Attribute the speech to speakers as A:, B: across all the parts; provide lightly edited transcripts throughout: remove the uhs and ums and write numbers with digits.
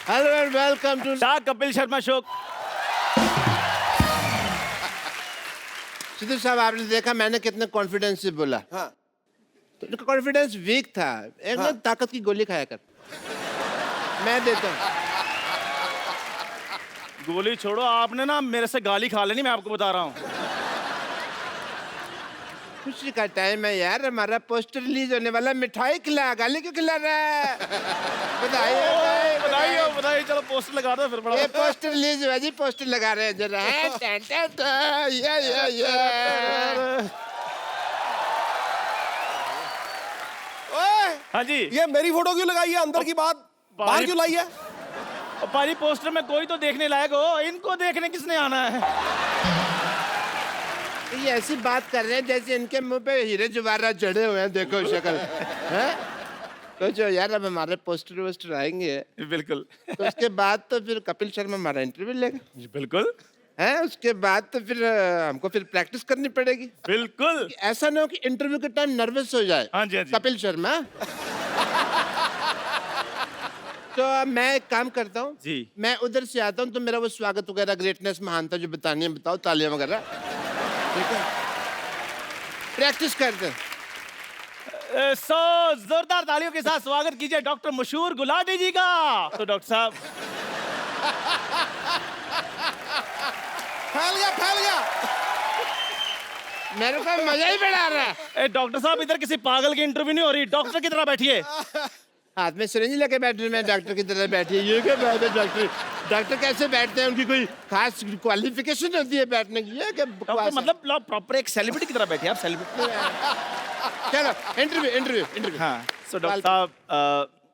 A: Hello and welcome to
B: the Kapil Sharma show.
A: Sidhu साहब, आपने देखा मैंने कितने कॉन्फिडेंस से बोला।
C: हाँ।
A: तो उनका कॉन्फिडेंस वीक था। एक ना ताकत की गोली खाया कर। मैं देता हूँ।
B: गोली छोड़ो, आपने ना मेरे से गाली खा लेनी, मैं आपको बता रहा हूँ।
A: खुशी का टाइम है यार, हमारा पोस्टर रिलीज होने वाला। मिठाई खिला, गाली क्यों खिला रहा है? बधाई हो,
B: बताइए बताइए, चलो पोस्टर लगा दो फिर। बड़ा
A: ये पोस्टर रिलीज हुआ जी, पोस्टर लगा रहे हैं जरा। टन, टन, टन, ये।
C: ओए,
B: हाँ जी।
C: ये मेरी फोटो क्यों लगाई है? अंदर की बात बाहर क्यों लाई है?
B: और पारी पोस्टर में कोई तो देखने लायक हो, इनको देखने किसने आना है?
A: ये ऐसी बात कर रहे हैं जैसे इनके मुंह पे हीरे जवाहरात चढ़े हुए हैं। देखो शक्ल है। तो जो यार, अब हमारे पोस्टर वोस्टर आएंगे
B: बिल्कुल।
A: तो उसके बाद तो फिर कपिल शर्मा हमारा इंटरव्यू लेगा।
B: बिल्कुल
A: है, उसके बाद तो फिर हमको फिर प्रैक्टिस करनी पड़ेगी।
B: बिल्कुल।
A: ऐसा ना हो कि इंटरव्यू के टाइम नर्वस हो जाए।
B: हाँ जी, हाँ जी।
A: कपिल शर्मा। तो अब मैं एक काम करता हूँ
B: जी।
A: मैं उधर से आता हूँ, तो मेरा वो स्वागत वगैरह, ग्रेटनेस, महानता जो बतानी है बताओ, तालियां वगैरह। ठीक है, प्रैक्टिस करते हैं।
B: सो जोरदार तालियों के साथ स्वागत कीजिए डॉक्टर मशहूर गुलाटी जी का। तो डॉक्टर साहब,
C: फैल गया।
A: मेरे को मजा ही बड़ा आ रहा है।
B: डॉक्टर साहब, इधर किसी पागल की इंटरव्यू नहीं हो रही, डॉक्टर की तरह बैठिए।
A: हाथ में सिरिंज लेके बैठे, मैं डॉक्टर की तरह बैठी है। ये क्या बात है? डॉक्टर कैसे बैठते हैं? उनकी कोई खास क्वालिफिकेशन होती है बैठने की? ये क्या
B: डॉक्टर
A: बकवास है?
B: मतलब प्रॉपर एक सेलिब्रिटी की तरह बैठिए आप, सेलिब्रिटी।
A: चलो इंटरव्यू।
B: हाँ। सो डॉक्टर साहब,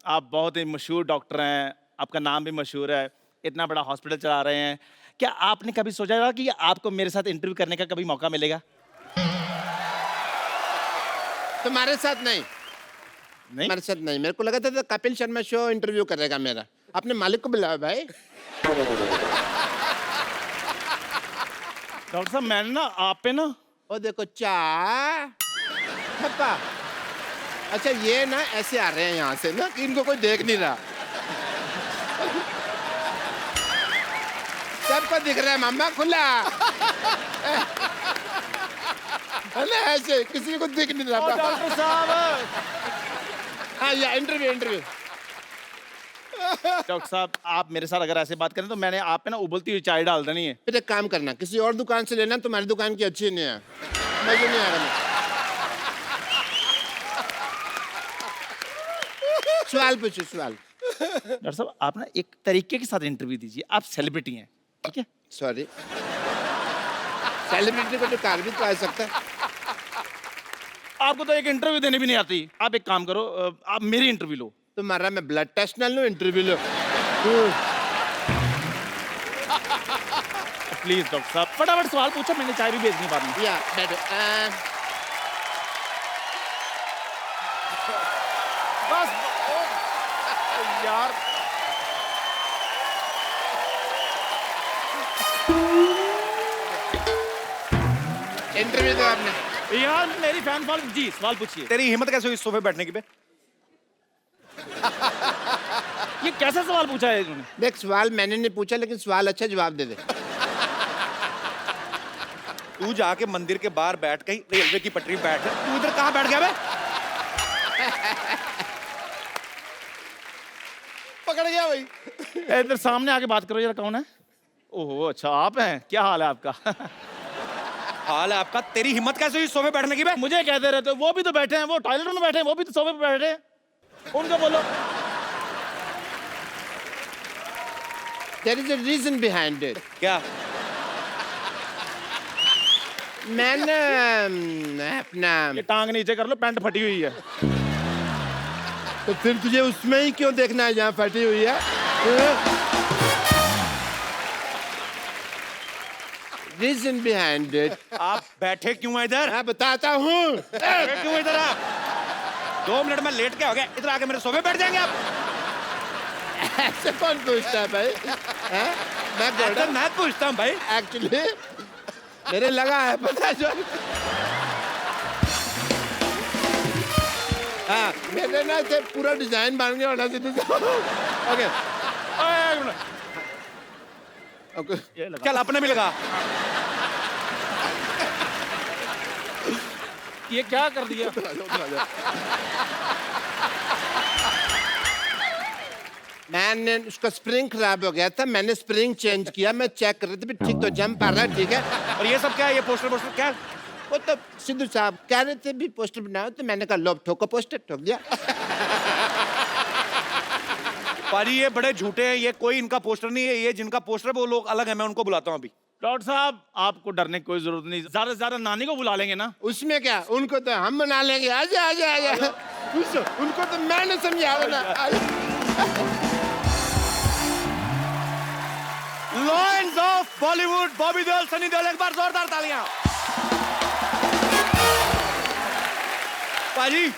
B: आप बहुत ही मशहूर डॉक्टर हैं, आपका नाम भी मशहूर है, इतना बड़ा हॉस्पिटल चला रहे हैं। क्या आपने कभी सोचा होगा कि आपको मेरे साथ इंटरव्यू करने का कभी मौका मिलेगा?
A: तुम्हारे साथ नहीं।
B: नहीं।
A: हमारे साथ नहीं। मेरे को लगा था कपिल शर्मा शो इंटरव्यू करेगा मेरा। अपने मालिक को बुलाओ भाई।
B: डॉक्टर साहब, मैंने ना आप पे ना,
A: ओ देखो, चा थप्पा। अच्छा, ये ना ऐसे आ रहे हैं यहाँ से ना कि इनको कोई देख नहीं रहा। सबको दिख रहा है मामा, खुला है ना, ऐसे किसी को दिख नहीं रहा।
B: डॉक्टर साहब।
A: हाँ, या इंटरव्यू।
B: डॉक्टर साहब, आप मेरे साथ अगर ऐसे बात करें तो मैंने आप पे ना उबलती हुई चाय डाल देनी है।
A: फिर एक काम करना, किसी और दुकान से लेना, तुम्हारी दुकान की अच्छी नहीं है। मजे नहीं आ रहा। सवाल पूछो, सवाल।
B: डॉक्टर साहब, आप ना एक तरीके के साथ इंटरव्यू दीजिए, आप सेलिब्रिटी हैं, ठीक है?
A: सॉरी, सेलिब्रिटी को तो कार भी तो आ सकता है।
B: आपको तो एक इंटरव्यू देने भी नहीं आती। आप एक काम करो, आप मेरी इंटरव्यू लो।
A: तुम्हारा मैं ब्लड टेस्ट ना लूं, इंटरव्यू लो।
B: प्लीज डॉक्टर साहब, फटाफट सवाल पूछो, मैंने चाय भी भेजनी बाद में।
A: या बैठो।
B: बस यार,
A: इंटरव्यू दो आपने।
B: यार मेरी फैन फॉलोइंग। जी, सवाल पूछिए।
C: तेरी हिम्मत कैसे हुई इस सोफे बैठने की बे?
B: ये कैसा सवाल पूछा है इन्होंने?
A: देख, सवाल मैंने नहीं पूछा, लेकिन सवाल अच्छा, जवाब दे दे।
C: तू जाके मंदिर के बाहर बैठ, कहीं रेलवे की पटरी बैठ। तू इधर कहाँ बैठ गया बे? पकड़ गया भाई।
B: इधर सामने आके बात करो जरा, कौन है? ओहो, अच्छा आप हैं। क्या हाल है आपका?
C: हाल है आपका? तेरी हिम्मत कैसे हुई इस सोफे बैठने की बे?
B: मुझे कहते रहते हो, वो भी तो बैठे हैं, वो टॉयलेट में बैठे हैं, वो भी तो सोफे पे बैठे हैं, उनको बोलो।
A: There is a reason behind it.
C: क्या?
A: मैं ना अपना,
B: ये टांग नीचे कर लो, पैंट फटी हुई है।
A: तो फिर तुझे उसमें ही क्यों देखना है जहाँ फटी हुई है? Reason behind it.
C: आप बैठे क्यों हैं इधर?
A: मैं बताता हूँ।
C: बैठे क्यों हैं इधर आप? 2 मिनट में लेट के हो गया, इधर आके मेरे सोफे बैठ जाएंगे आप?
A: ऐसे कौन पूछता है भाई? हैं? मैं
C: ऐसा मैं पूछता हूँ भाई।
A: एक्चुअली मेरे लगा है, पता जो। हाँ, मेरे ना से पूरा डिजाइन बन गया होना चाहिए। ओके,
C: एक मिनट।
A: ओके
B: ये लगा।
C: चल अपने भी लगा।
B: ये क्या कर दिया?
A: मैंने उसका स्प्रिंग खराब हो गया था, मैंने स्प्रिंग चेंज किया, मैं चेक कर रहा था ठीक तो जंप आ रहा है, ठीक है।
C: और ये सब क्या है? ये पोस्टर पोस्टर क्या है?
A: वो तो सिद्धू साहब कह रहे थे भी पोस्टर बनाओ, तो मैंने कहा लो ठोको पोस्टर, ठोक दिया।
C: पाजी ये बड़े झूठे हैं, ये कोई इनका पोस्टर नहीं है, ये जिनका पोस्टर है वो लोग अलग है, मैं उनको बुलाता हूँ अभी।
B: डॉक्टर साहब आपको डरने की कोई जरूरत नहीं, ज्यादा से ज्यादा नानी को बुला लेंगे ना।
A: उसमें क्या, उनको तो हम मना लेंगे, आजा आजा आजा। उनको तो मैंने समझाया ना।
C: लॉयंस ऑफ बॉलीवुड, बॉबी देओल, सनी देओल, एक बार जोरदार तालियां। पाजी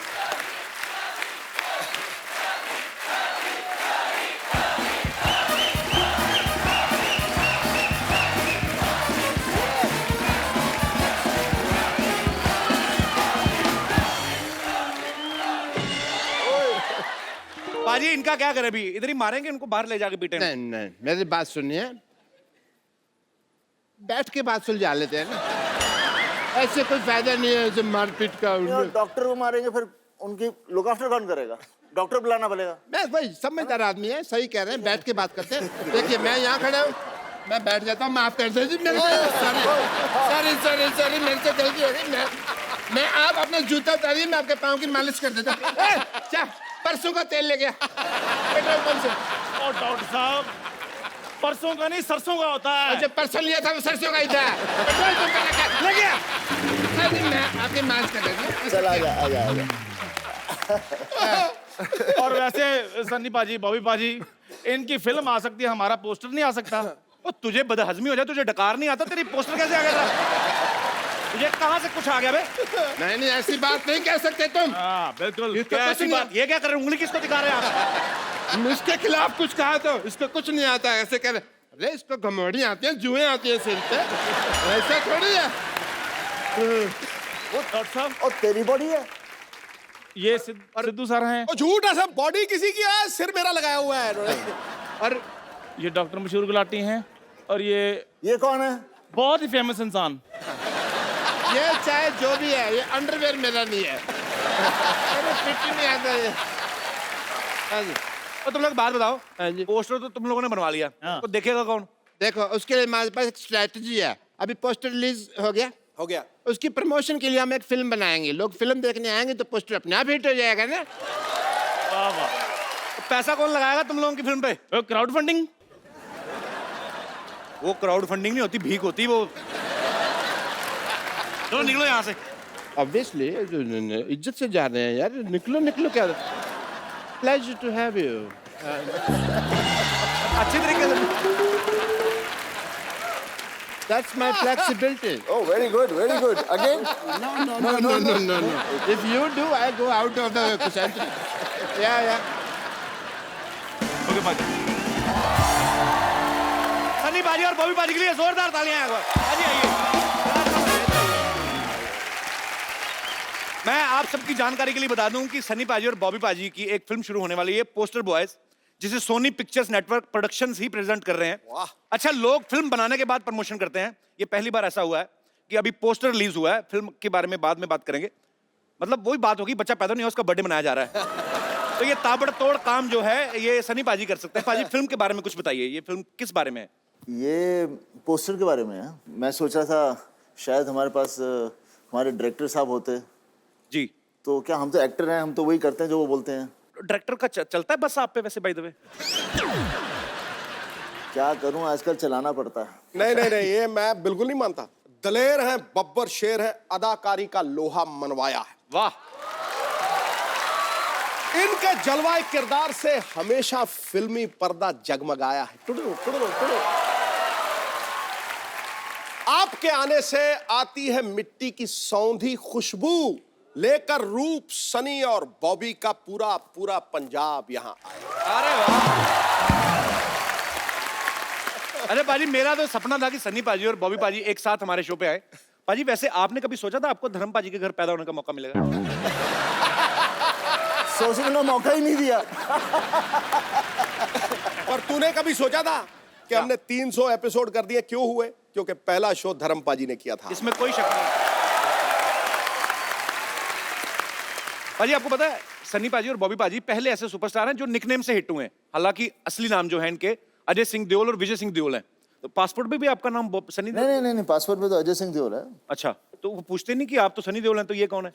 C: पाजी इनका क्या करें अभी? इधर ही मारेंगे इनको, बाहर ले जाके पीटेंगे।
A: नहीं नहीं, मेरी बात सुनिए, बैठ के बात सुलझा लेते हैं ना, ऐसे कोई फायदा नहीं है ऐसे मारपीट का।
D: डॉक्टर को मारेंगे फिर उनकी लुक आफ्टर कौन करेगा? डॉक्टर बुलाना पड़ेगा।
A: मैं भाई समझदार आदमी है, सही कह रहे हैं, बैठ के बात करते हैं। देखिए मैं यहाँ खड़ा हूँ, मैं बैठ जाता हूँ, माफ कर दीजिए मेरे सॉरी सॉरी सॉरी, मेरे से गलती हो गई। मैं आप अपना जूता उतारिए, मैं आपके पाँव की मालिश कर देता हूँ। क्या परसों का तेल ले गया पेट्रोल पंप से।
B: और डॉक्टर साहब परसों का नहीं सरसों का होता है।
A: जो परसों लिया था वो सरसों का ही था, पेट्रोल पंप पे ले गया। सर जी मैं आपकी मालिश कर देता हूँ।
D: चल आजा आजा आजा।
B: और वैसे सन्नी पाजी, बॉबी पाजी, इनकी फिल्म आ सकती है, हमारा पोस्टर नहीं आ सकता।
C: ओ तुझे बदहजमी हो जाए, तुझे डकार नहीं आता, तेरी पोस्टर कैसे आ गया था? तुझे कहाँ से कुछ आ गया बे?
A: नहीं नहीं, ऐसी बात नहीं कह सकते तुम।
B: हाँ बिल्कुल।
C: क्या ऐसी बात? ये क्या कर रहे हैं? उंगली किसको दिखा रहे हैं आप?
A: इसके खिलाफ कुछ कहा तो इसको कुछ नहीं आता, ऐसे कह रहे अरे इसको घमौड़ी आती है, जुएं आती है सिर पे, ऐसा थोड़ी है।
B: वो डॉक्टर साहब
D: और तेरी बॉडी है।
B: ये सिद्धू सर हैं।
E: ओ झूठ है सब, बॉडी किसी की है, सिर मेरा लगाया हुआ है इन्होंने।
A: और
B: ये डॉक्टर मशहूर गुलाटी हैं। और ये
D: कौन है?
B: बहुत ही फेमस इंसान।
A: ये चाहे जो भी है, ये अंडरवेयर मेरा नहीं है, मेरे फिट ही नहीं आता ये। हाँ जी।
C: तो तुम लोग बात बताओ,
A: हाँ जी।
C: पोस्टर तो तुम लोगों ने बनवा लिया,
B: हाँ।
C: तो देखेगा कौन?
A: देखो उसके लिए हमारे पास एक स्ट्रेटजी है। अभी पोस्टर रिलीज हो गया,
E: हो गया।
A: उसकी प्रमोशन के लिए हम एक फिल्म बनाएंगे, लोग फिल्म देखने आएंगे तो पोस्टर अपने आप हिट हो जाएगा ना।
B: वाह वाह।
C: तो पैसा कौन लगाएगा तुम लोगों की फिल्म पे?
B: Crowd funding.
C: वो क्राउड फंडिंग नहीं होती, भीख होती वो। चलो निकलो यहाँ से।
A: ऑब्वियसली इज्जत से जा रहे हैं यार, निकलो निकलो। क्या प्लेजर टू हैव यू।
C: अच्छी तरीके से।
A: That's my flexibility.
D: Oh, very good, very good. Again?
A: No. If you do, I go out of the century. Yeah.
C: Okay पाजी। सनी पाजी और बॉबी पाजी के लिए जोरदार तालियां एक बार। पाजी आइए। मैं आप सबकी जानकारी के लिए बता दूं कि सनी पाजी और बॉबी पाजी की एक फिल्म शुरू होने वाली है, पोस्टर बॉयज, जिसे सोनी पिक्चर्स नेटवर्क प्रोडक्शंस ही प्रेजेंट कर रहे हैं।
E: वाह।
C: अच्छा, लोग फिल्म बनाने के बाद प्रमोशन करते हैं, ये पहली बार ऐसा हुआ है कि अभी पोस्टर रिलीज हुआ है, फिल्म के बारे में बाद में बात करेंगे। मतलब वही बात होगी, बच्चा पैदा नहीं हुआ, उसका बर्थडे मनाया जा रहा है। तो ये ताबड़तोड़ काम जो है ये सनी पाजी कर सकते हैं। पाजी फिल्म के बारे में कुछ बताइए, ये फिल्म किस बारे में है?
D: ये पोस्टर के बारे में है। मैं सोच रहा था शायद हमारे पास हमारे डायरेक्टर साहब होते।
C: जी।
D: तो क्या, हम तो एक्टर हैं, हम तो वही करते हैं जो वो बोलते हैं।
C: डायरेक्टर का चलता है बस आप पे वैसे, बाय द वे?
D: क्या करूं, आजकल चलाना पड़ता है।
E: नहीं, ये मैं बिल्कुल नहीं मानता। दलेर है, बब्बर शेर है, अदाकारी का लोहा मनवाया है।
C: वाह।
E: इनके जलवाए किरदार से हमेशा फिल्मी पर्दा जगमगाया है। टुडू। आपके आने से आती है मिट्टी की सौंधी खुशबू, लेकर रूप सनी और बॉबी का पूरा पंजाब यहाँ आया।
C: अरे वाह। अरे पाजी, मेरा तो सपना था कि सनी पाजी और बॉबी पाजी एक साथ हमारे शो पे आए। पाजी वैसे आपने कभी सोचा था आपको धर्म पाजी के घर पैदा होने का मौका मिलेगा?
D: सोचने का मौका ही नहीं दिया।
E: पर तू तूने कभी सोचा था कि हमने 300 एपिसोड कर दिए? क्यों हुए? क्योंकि पहला शो धर्मपा जी ने किया था।
C: इसमें कोई शक नहीं। पाजी आपको पता है सन्नी पाजी और बॉबी पाजी पहले ऐसे सुपरस्टार हैं जो निकनेम से हिट हुए हैं। हालांकि असली नाम जो है इनके अजय सिंह देओल और विजय सिंह देओल है। तो पासपोर्ट में भी आपका नाम सनी देओल?
D: नहीं, पासपोर्ट में तो अजय सिंह देओल है।
C: अच्छा, तो वो पूछते नहीं कि आप तो सनी देओल हैं, तो ये कौन है?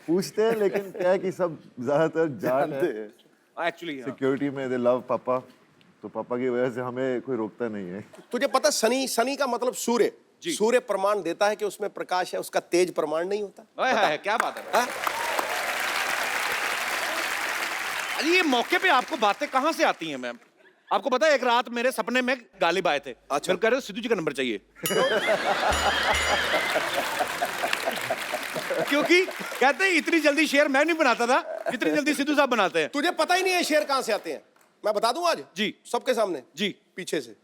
F: पूछते हैं, लेकिन क्या है कि सब ज्यादातर जानते हैं।
C: एक्चुअली
F: सिक्योरिटी में दे लव पापा, तो पापा की वजह से हमें कोई रोकता नहीं है।
E: तुझे पता सनी का मतलब सूर्य। सूर्य प्रमाण देता है कि उसमें प्रकाश है, उसका तेज प्रमाण नहीं होता।
C: क्या बात है। अरे ये मौके पे आपको बातें कहां से आती हैं मैम? आपको पता है एक रात मेरे सपने में गालिब आए थे।
E: अच्छा।
C: फिर कह रहे सिद्धू जी का नंबर चाहिए। क्योंकि कहते हैं इतनी जल्दी शेयर मैं नहीं बनाता था जितनी जल्दी सिद्धू साहब बनाते हैं।
E: तुझे पता ही नहीं है शेर कहां से आते हैं? मैं बता दूं आज
C: जी
E: सबके सामने।
C: जी
E: पीछे से।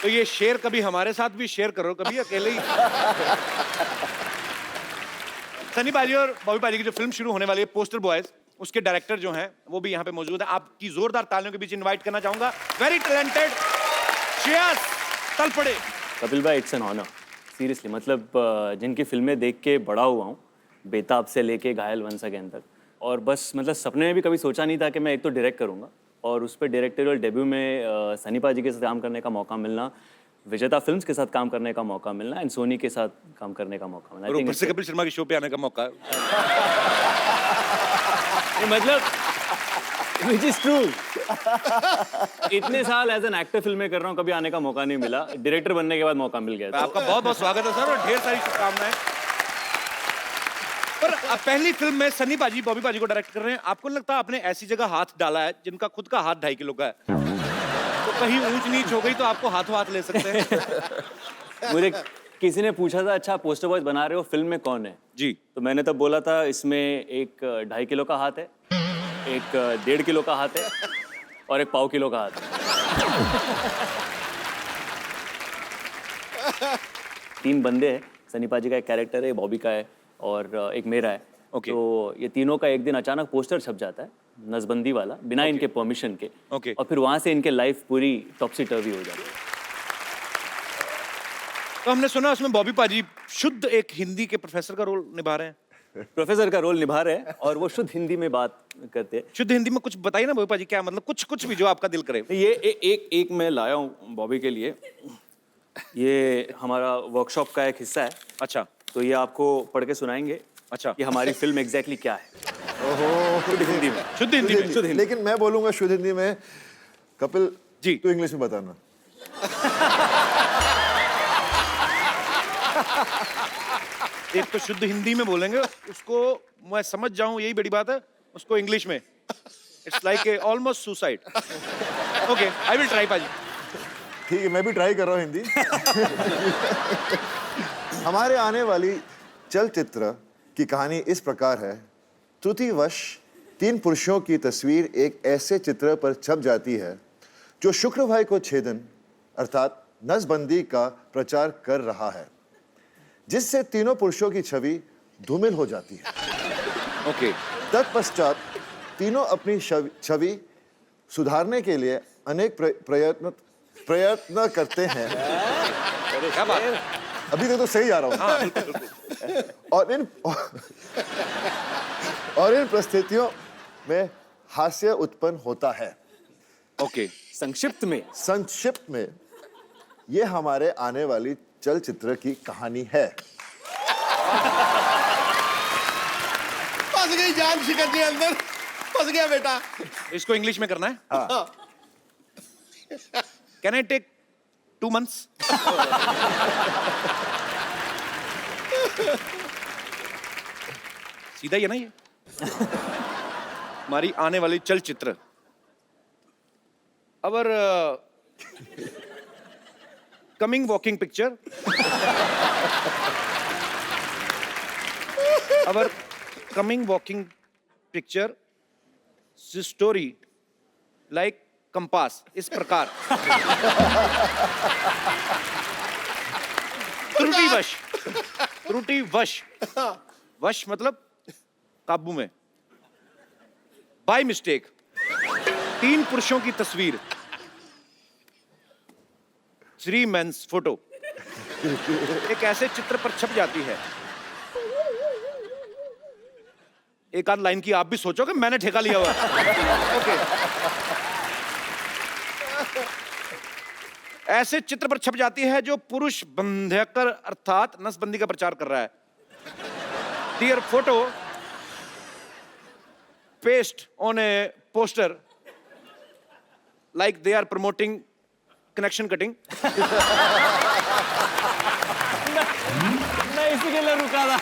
C: तो ये शेर कभी हमारे साथ भी शेयर करो, कभी अकेले ही। सनी पाजी और बॉबी पाजी की जो फिल्म शुरू होने वाली है पोस्टर बॉयज, उसके डायरेक्टर जो हैं वो भी यहाँ पे मौजूद हैं। आपकी जोरदार तालियों के बीच इनवाइट करना चाहूंगा वेरी टैलेंटेड श्रेयस तलपड़े।
G: कपिल भाई, इट्स एन ऑनर सीरियसली। मतलब जिनकी फिल्में देख के बड़ा हुआ हूँ, बेताब से लेके घायल वंस अगेन तक, और बस मतलब सपने में भी कभी सोचा नहीं था कि मैं एक तो डायरेक्ट करूँगा और उस पर डायरेक्टोरियल डेब्यू में सनी पाजी के साथ काम करने का मौका मिलना, विजेता फिल्म्स के साथ काम करने का मौका मिलना एंड सोनी के साथ काम करने का मौका मिलना।
C: और ऊपर से कपिल शर्मा के शो पे आने का मौका।
G: मतलब विच इज ट्रू। इतने साल एज एन एक्टर फिल्में कर रहा हूँ, कभी आने का मौका नहीं मिला। डायरेक्टर बनने के बाद मौका मिल गया।
C: आपका बहुत बहुत स्वागत है सर और ढेर सारी शुभकामनाएं। पर पहली फिल्म में सनी पाजी बॉबी पाजी को डायरेक्ट कर रहे हैं। आपको लगता है आपने ऐसी जगह हाथ डाला है जिनका खुद का हाथ 2.5 किलो का है, तो कहीं ऊंच नीच हो गई तो आपको हाथों हाथ ले सकते हैं?
G: मुझे किसी ने पूछा था, अच्छा पोस्टर बॉयज बना रहे हो, फिल्म में कौन है
C: जी?
G: तो मैंने तब बोला था इसमें एक 2.5 किलो का हाथ है, एक 1.5 किलो का हाथ है और एक 1.25 किलो का हाथ है। 3 बंदे हैं। सनी पाजी का एक कैरेक्टर है, बॉबी का है और एक मेरा है।
C: Okay.
G: तो ये तीनों का एक दिन अचानक पोस्टर छप जाता है, नसबंदी वाला, बिना इनके परमिशन के।
C: Okay.
G: और फिर वहां से इनके लाइफ पूरी टॉपसी टर्वी हो जाती है।
C: तो हमने सुना उसमें बॉबी पाजी शुद्ध एक हिंदी के प्रोफेसर का रोल निभा रहे हैं।
G: प्रोफेसर का रोल निभा रहे हैं और वो शुद्ध हिंदी में बात करते हैं।
C: शुद्ध हिंदी में कुछ बताइए ना बॉबी पाजी, क्या मतलब कुछ भी जो आपका दिल करे।
G: ये एक मैं लाया हूँ बॉबी के लिए। ये हमारा वर्कशॉप का एक हिस्सा है।
C: अच्छा,
G: तो ये आपको पढ़ के सुनाएंगे।
C: अच्छा,
G: कि हमारी फिल्म एग्जैक्टली क्या है। शुद्ध हिंदी में।
C: शुद्ध हिंदी में।
G: शुद्ध हिंदी।
F: लेकिन मैं बोलूंगा शुद्ध हिंदी में। कपिल
C: जी
F: तू इंग्लिश में बताना।
C: एक तो शुद्ध हिंदी में बोलेंगे, उसको मैं समझ जाऊं यही बड़ी बात है, उसको इंग्लिश में it's like a almost suicide. Okay, I will try पाजी।
F: ठीक है, मैं भी ट्राई कर रहा हूँ हिंदी। हमारे आने वाली चलचित्र की कहानी इस प्रकार है। त्रुटिवश 3 पुरुषों की तस्वीर एक ऐसे चित्र पर छप जाती है जो शुक्र भाई को छेदन अर्थात नसबंदी का प्रचार कर रहा है, जिससे तीनों पुरुषों की छवि धूमिल हो जाती है।
C: ओके।
F: तत्पश्चात तीनों अपनी छवि सुधारने के लिए अनेक प्रयत्न करते हैं।
C: क्या बात है?
F: अभी तक तो सही आ रहा हूँ। और इन परिस्थितियों में हास्य उत्पन्न होता है।
C: ओके।
G: संक्षिप्त
F: में ये हमारे आने वाली चलचित्र की कहानी है।
E: फंस गई जान शिकर जी अंदर, फंस गया बेटा।
C: इसको इंग्लिश में करना है।
F: हाँ।
C: Can I take 2 months? सीधा ही है ना ये? हमारी आने वाली चलचित्र our coming walking picture, our coming walking picture story like compass, इस प्रकार। त्रुटिवश, त्रुटिवश, वश मतलब काबू में, बाय मिस्टेक 3 पुरुषों की तस्वीर, 3 मेंस फोटो एक ऐसे चित्र पर छप जाती है। एक आध लाइन की आप भी सोचो कि मैंने ठेका लिया हुआ है। ओके। ऐसे चित्र पर छप जाती है जो पुरुष बंध्यकर अर्थात नसबंदी का प्रचार कर रहा है। Dear photo paste on a poster like they are promoting connection cutting.
G: मैं इसी के लिए रुका था।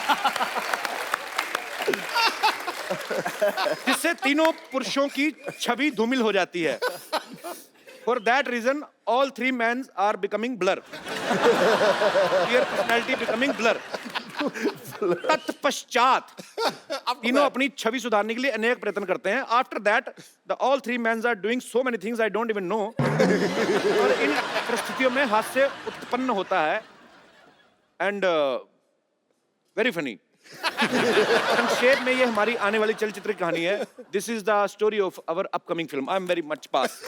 C: जिससे तीनों पुरुषों की छवि धूमिल हो जाती है। For that reason all 3 men are becoming blur. Their personality becoming blur. तत्पश्चात तीनों अपनी छवि सुधारने के लिए अनेक प्रयत्न करते हैं। After that the all 3 men are doing so many things I don't even know. और इन परिस्थितियों में हास्य उत्पन्न होता है एंड वेरी फनी। संक्षेप में ये हमारी आने वाली चलचित्र की कहानी है। This is the story of our upcoming film. I am very much pass.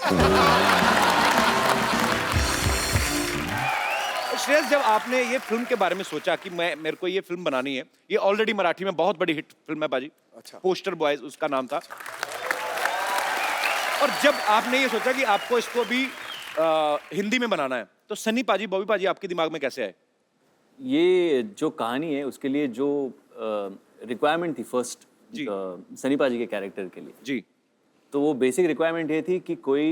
C: Shreyas, जब आपने ये फिल्म के बारे में सोचा कि मेरे को ये फिल्म बनानी है, ये ऑलरेडी मराठी में बहुत बड़ी हिट फिल्म है बाजी।
E: अच्छा।
C: पोस्टर बॉयज उसका नाम था। और जब आपने ये सोचा कि आपको इसको भी हिंदी में बनाना है, तो सनी पाजी, बॉबी पाजी आपके दिमाग में कैसे आए?
G: ये जो कहानी है उसके लिए जो रिक्वायरमेंट थी फर्स्ट
C: जी।
G: सनी पाजी के कैरेक्टर के लिए,
C: जी।
G: तो वो बेसिक रिक्वायरमेंट ये थी कि कोई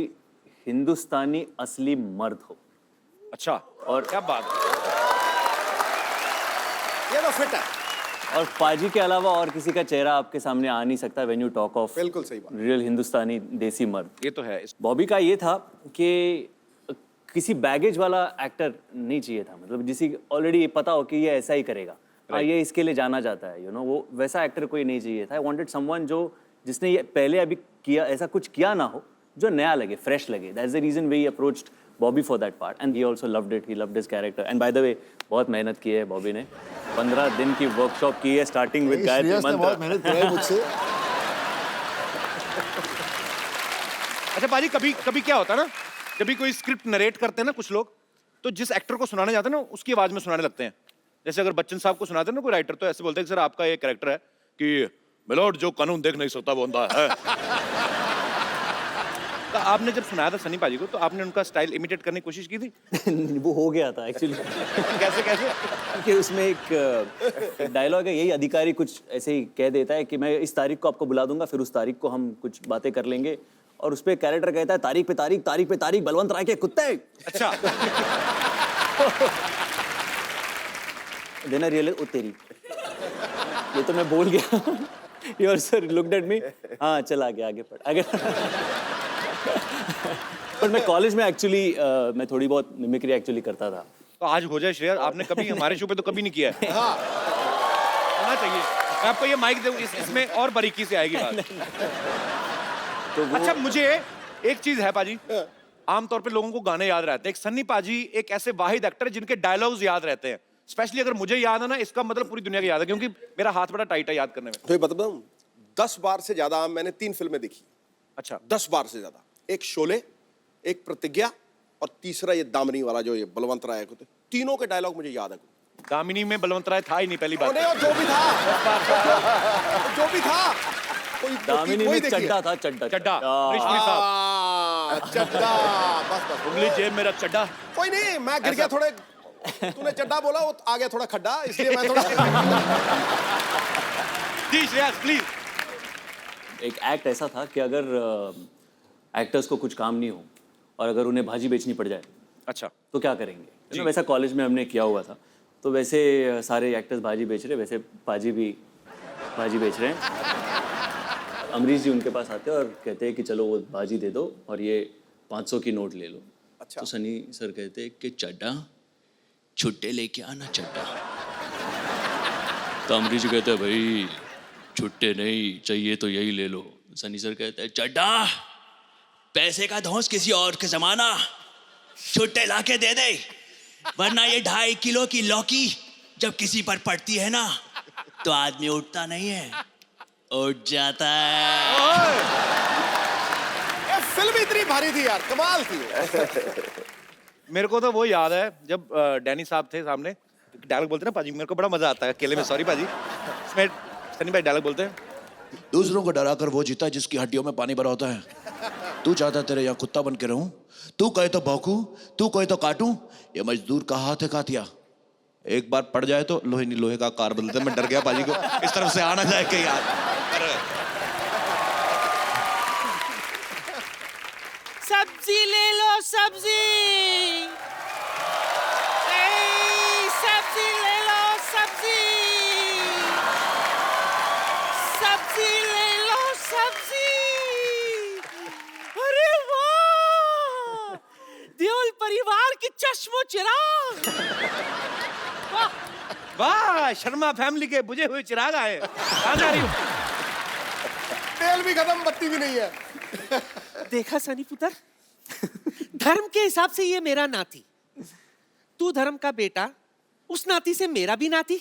G: हिंदुस्तानी असली मर्द हो।
C: अच्छा।
G: और
C: क्या बात है।
E: ये तो फिट है।
G: और पाजी के अलावा और किसी का चेहरा आपके सामने आ नहीं सकता व्हेन यू टॉक ऑफ
E: बिल्कुल सही बात।
G: रियल हिंदुस्तानी देसी मर्द।
C: ये तो है।
G: बॉबी का ये था कि किसी बैगेज वाला एक्टर नहीं चाहिए था, मतलब जिसे ऑलरेडी पता हो कि ये ऐसा ही करेगा, हाँ ये इसके लिए जाना जाता है, वो वैसा एक्टर कोई नहीं चाहिए था। आई वांटेड समवन जिसने ये पहले अभी किया ऐसा कुछ किया ना हो, जो नया लगे, फ्रेश लगे। That's the reason we approached Bobby for that part and he also loved it. He loved his character and by the way बहुत मेहनत की है बॉबी ने। 15 दिन की वर्कशॉप की है स्टार्टिंग विद गायत्री
F: श्रेयस ने
G: मंत्र।
F: बहुत मेहनत की है मुझसे।
C: अच्छा पाजी, कभी कभी क्या होता है ना, जब भी कोई स्क्रिप्ट नरेट करते हैं ना कुछ लोग, तो जिस एक्टर को सुनाने जाते हैं ना उसकी आवाज में सुनाने लगते हैं। जैसे अगर बच्चन साहब को सुनाते हैं ना कोई राइटर, तो ऐसे बोलते हैं कि सर आपका ये कैरेक्टर है कि मिलोड जो कानून देख नहीं सकता वो अंधा है। तो आपने जब सुनाया था सनी पाजी को, तो आपने उनका स्टाइल इमिटेट करने की कोशिश की थी?
G: वो हो गया था एक्चुअली।
C: कैसे कैसे?
G: कि उसमें एक डायलॉग है, यही अधिकारी कुछ ऐसे ही कह देता है कि मैं इस तारीख को आपको बुला दूंगा, फिर उस तारीख को हम कुछ बातें कर लेंगे। और उस पे कैरेक्टर कहता है तारीख पे तारीख, तारीख पे तारीख, बलवंत राय के कुत्ते।
C: अच्छा।
G: देना रियल ओ तेरी, ये तो मैं बोल गया। Your sir looked at me, हाँ चल आगे पढ़ आगे। पर मैं कॉलेज में एक्चुअली मैं थोड़ी बहुत मिमिक्री एक्चुअली करता था।
C: तो आज हो जाए श्रेया, आपने कभी हमारे शो पे तो कभी नहीं किया है। हाँ। होना चाहिए। मैं आपको ये माइक दूं, इसमें और बारीकी से आएगी बात।
G: तो
C: अच्छा, मुझे एक चीज है पाजी, आमतौर पे लोगों को गाने याद रहते हैं। एक सन्नी पाजी एक ऐसे वाहिद एक्टर है जिनके डायलॉग्स याद रहते हैं। स्पेशली अगर मुझे याद है ना, इसका मतलब पूरी दुनिया को याद है, क्योंकि मेरा हाथ बड़ा टाइट है याद करने में।
E: तो ये बताऊं, 10 बार से ज्यादा मैंने 3 फिल्में देखी।
C: अच्छा।
E: 10 बार से ज्यादा। एक शोले, एक प्रतिज्ञा, और तीसरा ये दामिनी वाला जो ये बलवंत राय को। तीनों के डायलॉग मुझे याद है।
C: दामिनी में बलवंत राय था ही नहीं, पहली बात।
E: और जो भी था, जो भी था,
G: दामिनी में चड्डा था, चड्डा
C: चड्डा, रिश्वी साहब,
E: चड्डा, बस
C: उंगली जेब मेरा चड्डा।
E: कोई नहीं, मैं गिर गया थोड़े, तूने चड्डा बोला, वो आ गया थोड़ा खड्डा, इसलिए मैं थोड़ा।
C: जी श्रेयस प्लीज।
G: एक एक्ट ऐसा था कि अगर एक्टर्स को कुछ काम नहीं हो और अगर उन्हें भाजी बेचनी पड़ जाए,
C: अच्छा,
G: तो क्या करेंगे। वैसा कॉलेज में हमने किया हुआ था। तो वैसे सारे एक्टर्स भाजी बेच रहे, वैसे पाजी भी भाजी बेच रहे हैं। अमरीश जी उनके पास आते हैं और कहते हैं कि चलो वो भाजी दे दो और ये 500 की नोट ले लो।
E: अच्छा।
G: तो सनी सर कहते हैं कि चड्डा छुट्टे लेके आना चड्डा। तो अमरीश जी कहते हैं भाई छुट्टे नहीं चाहिए तो यही ले लो। सनी सर कहते हैं चड्डा पैसे का धौंस किसी और के जमाना, छुट्टे लाके दे दे।
H: वरना ये 2.5 किलो की लौकी जब किसी पर पड़ती है ना तो आदमी उठता नहीं है, उठ जाता है।
E: ये फिल्म इतनी भारी थी यार, कमाल थी।
C: मेरे को तो वो याद है जब डैनी साहब थे सामने, डायलॉग बोलते ना पाजी, मेरे को बड़ा मजा आता है अकेले में, सॉरी पाजी, इसमें सनी भाई डायलॉग बोलते हैं,
H: दूसरों को डराकर वो जीता जिसकी हड्डियों में पानी भरा होता है। तू चाहता तेरे यहाँ कुत्ता बन के रहूं, तू कहे तो भौंकूं, तू कहे तो काटूं, ये मजदूर का हाथ है कातिया, एक बार पड़ जाए तो लोहे नहीं लोहे का कार बदलते। मैं डर गया पाजी को इस तरफ से आना जाए कहीं यार।
I: सब्जी ले लो सब्जी, सब्जी ले लो सब्जी, सब्जी ले लो सब्जी। अरे वाह, देओल परिवार की चश्मो चिराग।
C: वाह, शर्मा फैमिली के बुझे हुए चिराग आए। कहाँ जा रही हो?
E: तेल भी खत्म, बत्ती भी नहीं है।
I: देखा सनी पुत्र, धर्म के हिसाब से ये मेरा नाती, तू धर्म का बेटा, उस नाती से मेरा भी नाती।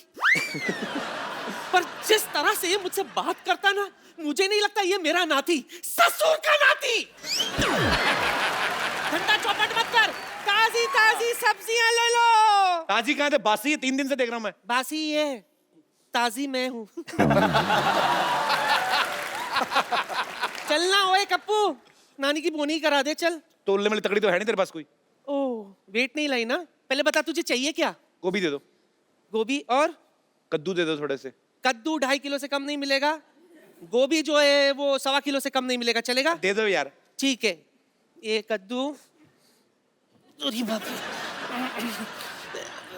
I: पर जिस तरह से ये मुझसे बात करता ना, मुझे नहीं लगता ये मेरा नाती, ससुर का नाती। घंटा चौपट मत कर, ताजी ताजी सब्जियां ले लो।
C: ताजी कहाँ थे? बासी है, 3 दिन से देख रहा हूँ मैं।
I: बासी ये, ताजी मैं हूँ। चलना ओए कप्पू, नानी की बोनी करा दे चल।
C: तोलने वाली तकड़ी तो है नहीं तेरे पास कोई?
I: ओह, वेट नहीं लाई ना। पहले बता तुझे चाहिए क्या?
C: गोभी दे दो।
I: गोभी और
C: कद्दू दे दो थोड़े से।
I: कद्दू 2.5 किलो से कम नहीं मिलेगा। गोभी जो है वो 1.25 किलो से कम नहीं मिलेगा, चलेगा?
C: दे दो यार।
I: ठीक है, ये कद्दू। अरे बाप रे।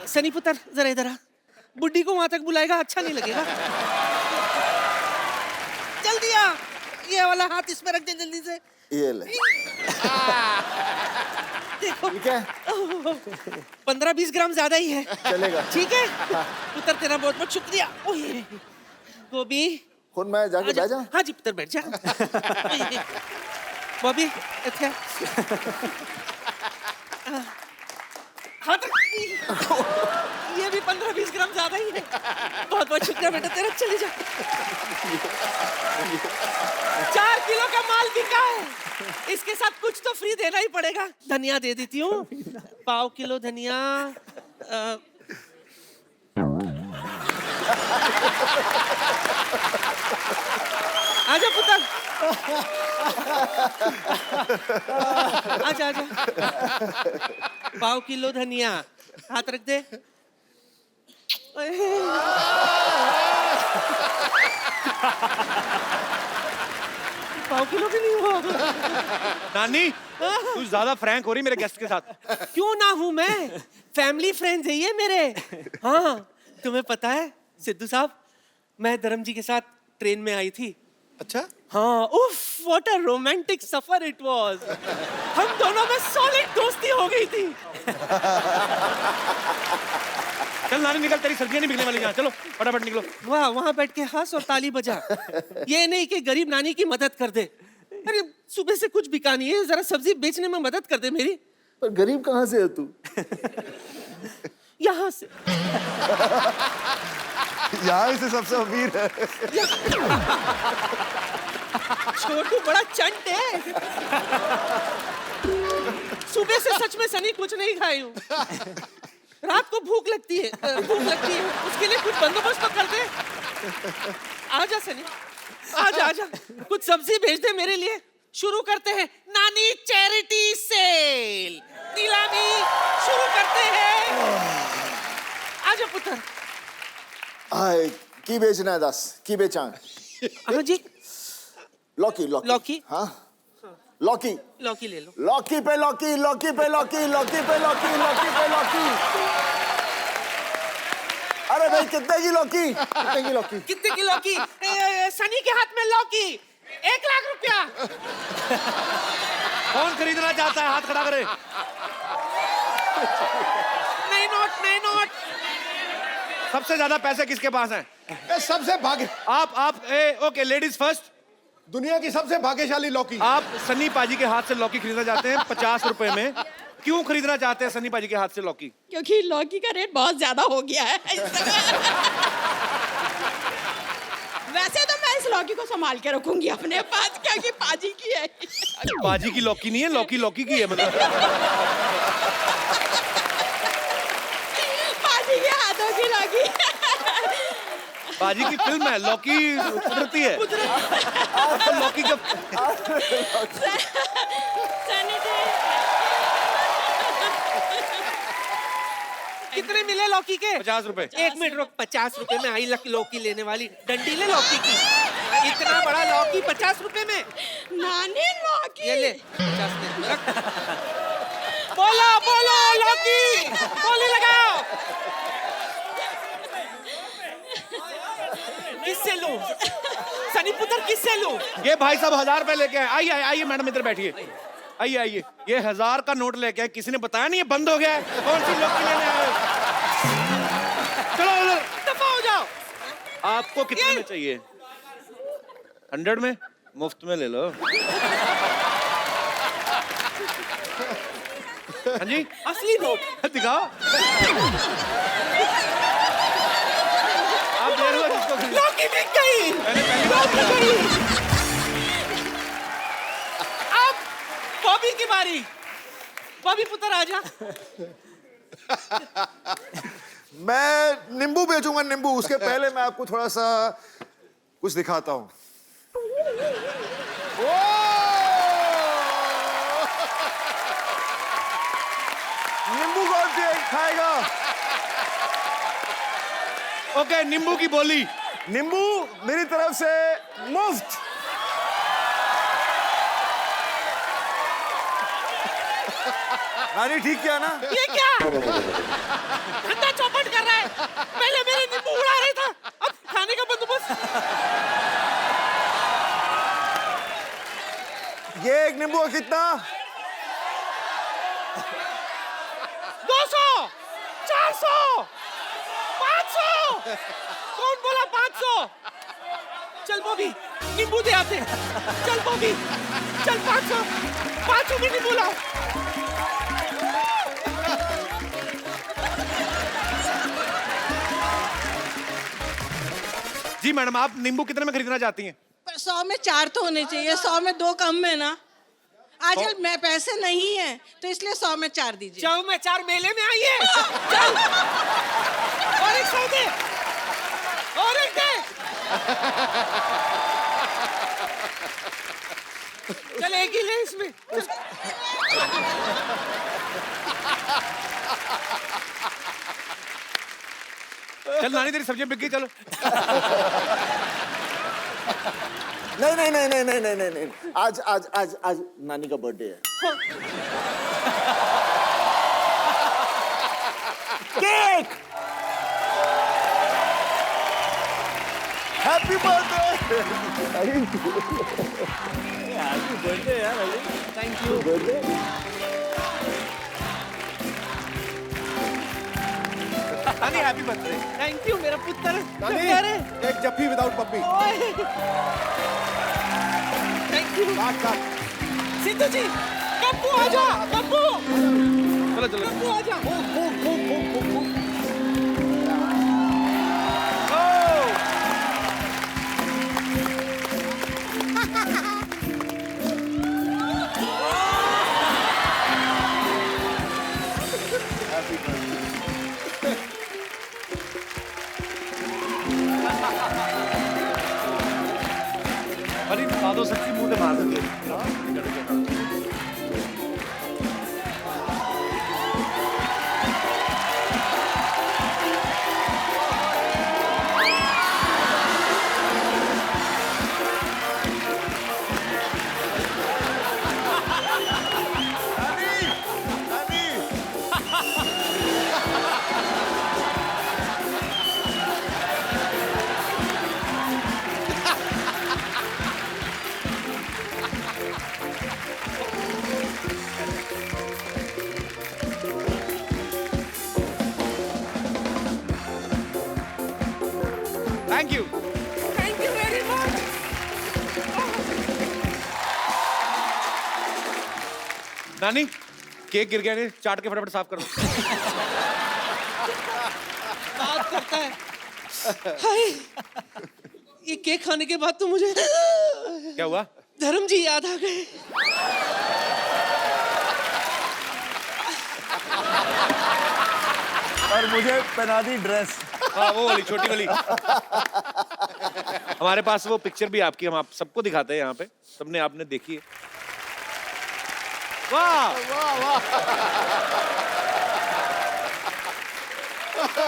I: सनी पुत्र जरा इधर आ, बुड्ढी को वहां तक बुलाएगा अच्छा नहीं लगेगा। जल्दी आ, ये वाला हाथ इसमें रख दे जल्दी से।
D: ये ले।
I: देखो
D: ठीक है,
I: 15-20 ग्राम ज्यादा ही है,
D: चलेगा।
I: ठीक है पुत्र, तेरा बहुत बहुत शुक्रिया। ओए गोभी,
D: खुद मैं जाके बैठ जा।
I: हाँ जी पुत्र बैठ जा। बॉबी अच्छा, हाथ ये भी 15-20 ग्राम ज्यादा ही है। बहुत बहुत शुक्रिया बेटा तेरा, चले जा। 4 किलो का माल बिका है, इसके साथ कुछ तो फ्री देना ही पड़ेगा। धनिया दे देती हूँ, 1/4 किलो धनिया। आजा पुत्र, आजा आजा। 1/4 किलो धनिया, हाथ रख दे। 1/4 किलो भी नहीं हुआ।
C: नानी, तू ज्यादा फ्रैंक हो रही मेरे गेस्ट के साथ।
I: क्यों ना हूं मैं, फैमिली फ्रेंड्स है ये मेरे। हाँ, तुम्हें पता है सिद्धू साहब, मैं धर्म जी के साथ ट्रेन में आई थी।
E: अच्छा,
I: हाँ, उफ, what a romantic suffer it was. हम दोनों में सॉलिड दोस्ती हो गई थी।
C: चल नानी निकल, तेरी सब्जियां नहीं बिकने वाली यहाँ, चलो फटाफट निकलो।
I: वाह, वहां बैठ के हंस और ताली बजा। ये नहीं कि गरीब नानी की मदद कर दे। अरे सुबह से कुछ बिका नहीं है, जरा सब्जी बेचने में मदद कर दे मेरी।
D: पर गरीब कहाँ से है तू?
I: यहाँ से।
F: यहाँ से सबसे अमीर है।
I: छोटू बड़ा चंट है। सुबह से सच में सनी कुछ नहीं खाई हूँ। रात को भूख लगती है, उसके लिए कुछ बंदोबस्त तो कर दे। आजा सनी, आजा आजा, कुछ सब्जी भेज दे मेरे लिए। शुरू करते हैं नानी चैरिटी सेल, नीलामी शुरू करते हैं। आजा पुत्र।
D: हाय, की बेचना है? 10 की बेचा?
I: हाँ जी,
D: लौकी लौकी
I: लौकी?
D: हाँ, लौकी
I: लौकी ले लो।
D: लौकी पे लौकी, लौकी पे लौकी, लौकी पे लौकी, लौकी पे लौकी। अरे भाई कितने की लौकी? कितने की लौकी?
I: कितने की लौकी? सनी के हाथ में लौकी, 1 लाख रुपया।
C: कौन खरीदना चाहता है हाथ खड़ा करे?
I: नहीं नोट, नहीं नोट।
C: सबसे ज्यादा पैसे किसके पास हैं?
E: ये सबसे भाग्य,
C: आप ओके, लेडीज फर्स्ट।
E: दुनिया की सबसे भाग्यशाली लौकी।
C: आप सनी पाजी के हाथ से लौकी खरीदना चाहते हैं 50 रुपए में, क्यों खरीदना चाहते हैं सनी पाजी के हाथ से लौकी?
J: क्योंकि लौकी का रेट बहुत ज्यादा हो गया है वैसे तो मैं इस लौकी को संभाल के रखूंगी अपने पास, क्योंकि पाजी की है।
C: पाजी की लौकी नहीं है, लौकी लौकी की है मतलब।
J: पाजी के हाथों की लौकी
C: पाजी की फिल्म है, लौकी कुदरती है। लौकी का
I: कितने मिले लौकी के?
C: 50 रुपए।
I: 1 मिनट रुक, 50 रुपए में आई लौकी लेने वाली डंडी ले लौकी की। इतना बड़ा लौकी 50 रुपए में?
J: नानी लौकी
I: ये ले 50 में रख। बोलो बोलो लौकी, बोली लगाओ। किससे लूं? सनी पुत्र किससे लूं?
C: ये भाई साहब 1000 रुपए लेके आए। आइए आइए मैडम इधर बैठिए। आइए आइए, ये 1000 का नोट लेके आए। किसी ने बताया नहीं ये बंद हो गया है? कौन सी लौकी लेने आए हो? चलो उधर
I: दफा हो जाओ।
C: आपको कितने में चाहिए? 100 में? मुफ्त में ले लो। हाँ जी,
I: असली नोट
C: दिखाओ। आप दे रहे हो जिसको खरीद-
I: लौकी बिक गई।
C: मैंने पहली बार
I: लौकी गई। अब बॉबी की बारी। बॉबी पुत्र आजा।
F: मैं नींबू बेचूंगा, नींबू। उसके पहले मैं आपको थोड़ा सा कुछ दिखाता हूं। नींबू कौन सी खाएगा?
C: ओके, नींबू की बोली।
F: नींबू मेरी तरफ से मुफ्त। नानी ठीक किया ना?
I: ये क्या? ठंडा चौपट कर रहा है। पहले मेरे नींबू उड़ा रहा था, अब खाने का बंदोबस्त।
F: ये एक नींबू का कितना?
I: 200, 400, 500। कौन बोला 500? चल बॉबी, नींबू दे आते। चल बॉबी, चल 500 में नींबू लाओ।
C: जी मैडम, आप नींबू कितने में खरीदना चाहती हैं?
J: पर 100 में 4 तो होने चाहिए, 100 में 2 कम में ना। आजकल मैं पैसे नहीं है तो इसलिए 100 में 4 दीजिए।
I: 100 में 4 मेले में आइए। चल और एक 100 दे, और एक दे। चल एक ही ले इसमें।
C: चल नानी, तेरी सब्जियां बिक गई, चलो।
D: नहीं नहीं नहीं नहीं नहीं नहीं नहीं नहीं। आज आज आज आज नानी का बर्थडे है। Cake. Happy birthday.
G: Happy birthday यार अली।
I: Thank you.
C: नानी हैप्पी बर्थडे।
I: थैंक यू मेरा पुत्र।
E: नानी,
I: अरे
E: एक जफ्फी विदाउट पप्पी।
I: Thank you.
E: काट काट।
I: सिद्धू जी, कप्पू आजा, कप्पू।
C: चलो चलो।
I: कप्पू आजा।
C: अरे दादो सच्ची मुंह पे मार देंगे। Thank you.
I: Thank you very much.
C: नानी, केक गिर गया नहीं, चाट के फटाफट साफ कर दो।
I: बात करता है। हाय, ये केक खाने के बाद तो मुझे
C: क्या हुआ?
I: धर्म जी याद आ गए।
F: और मुझे पहना दी ड्रेस।
C: हाँ, वो वाली छोटी वाली। हमारे पास वो पिक्चर भी आपकी, हम आप सबको दिखाते हैं यहाँ पे, सबने आपने देखी है। वाह वाह वाह।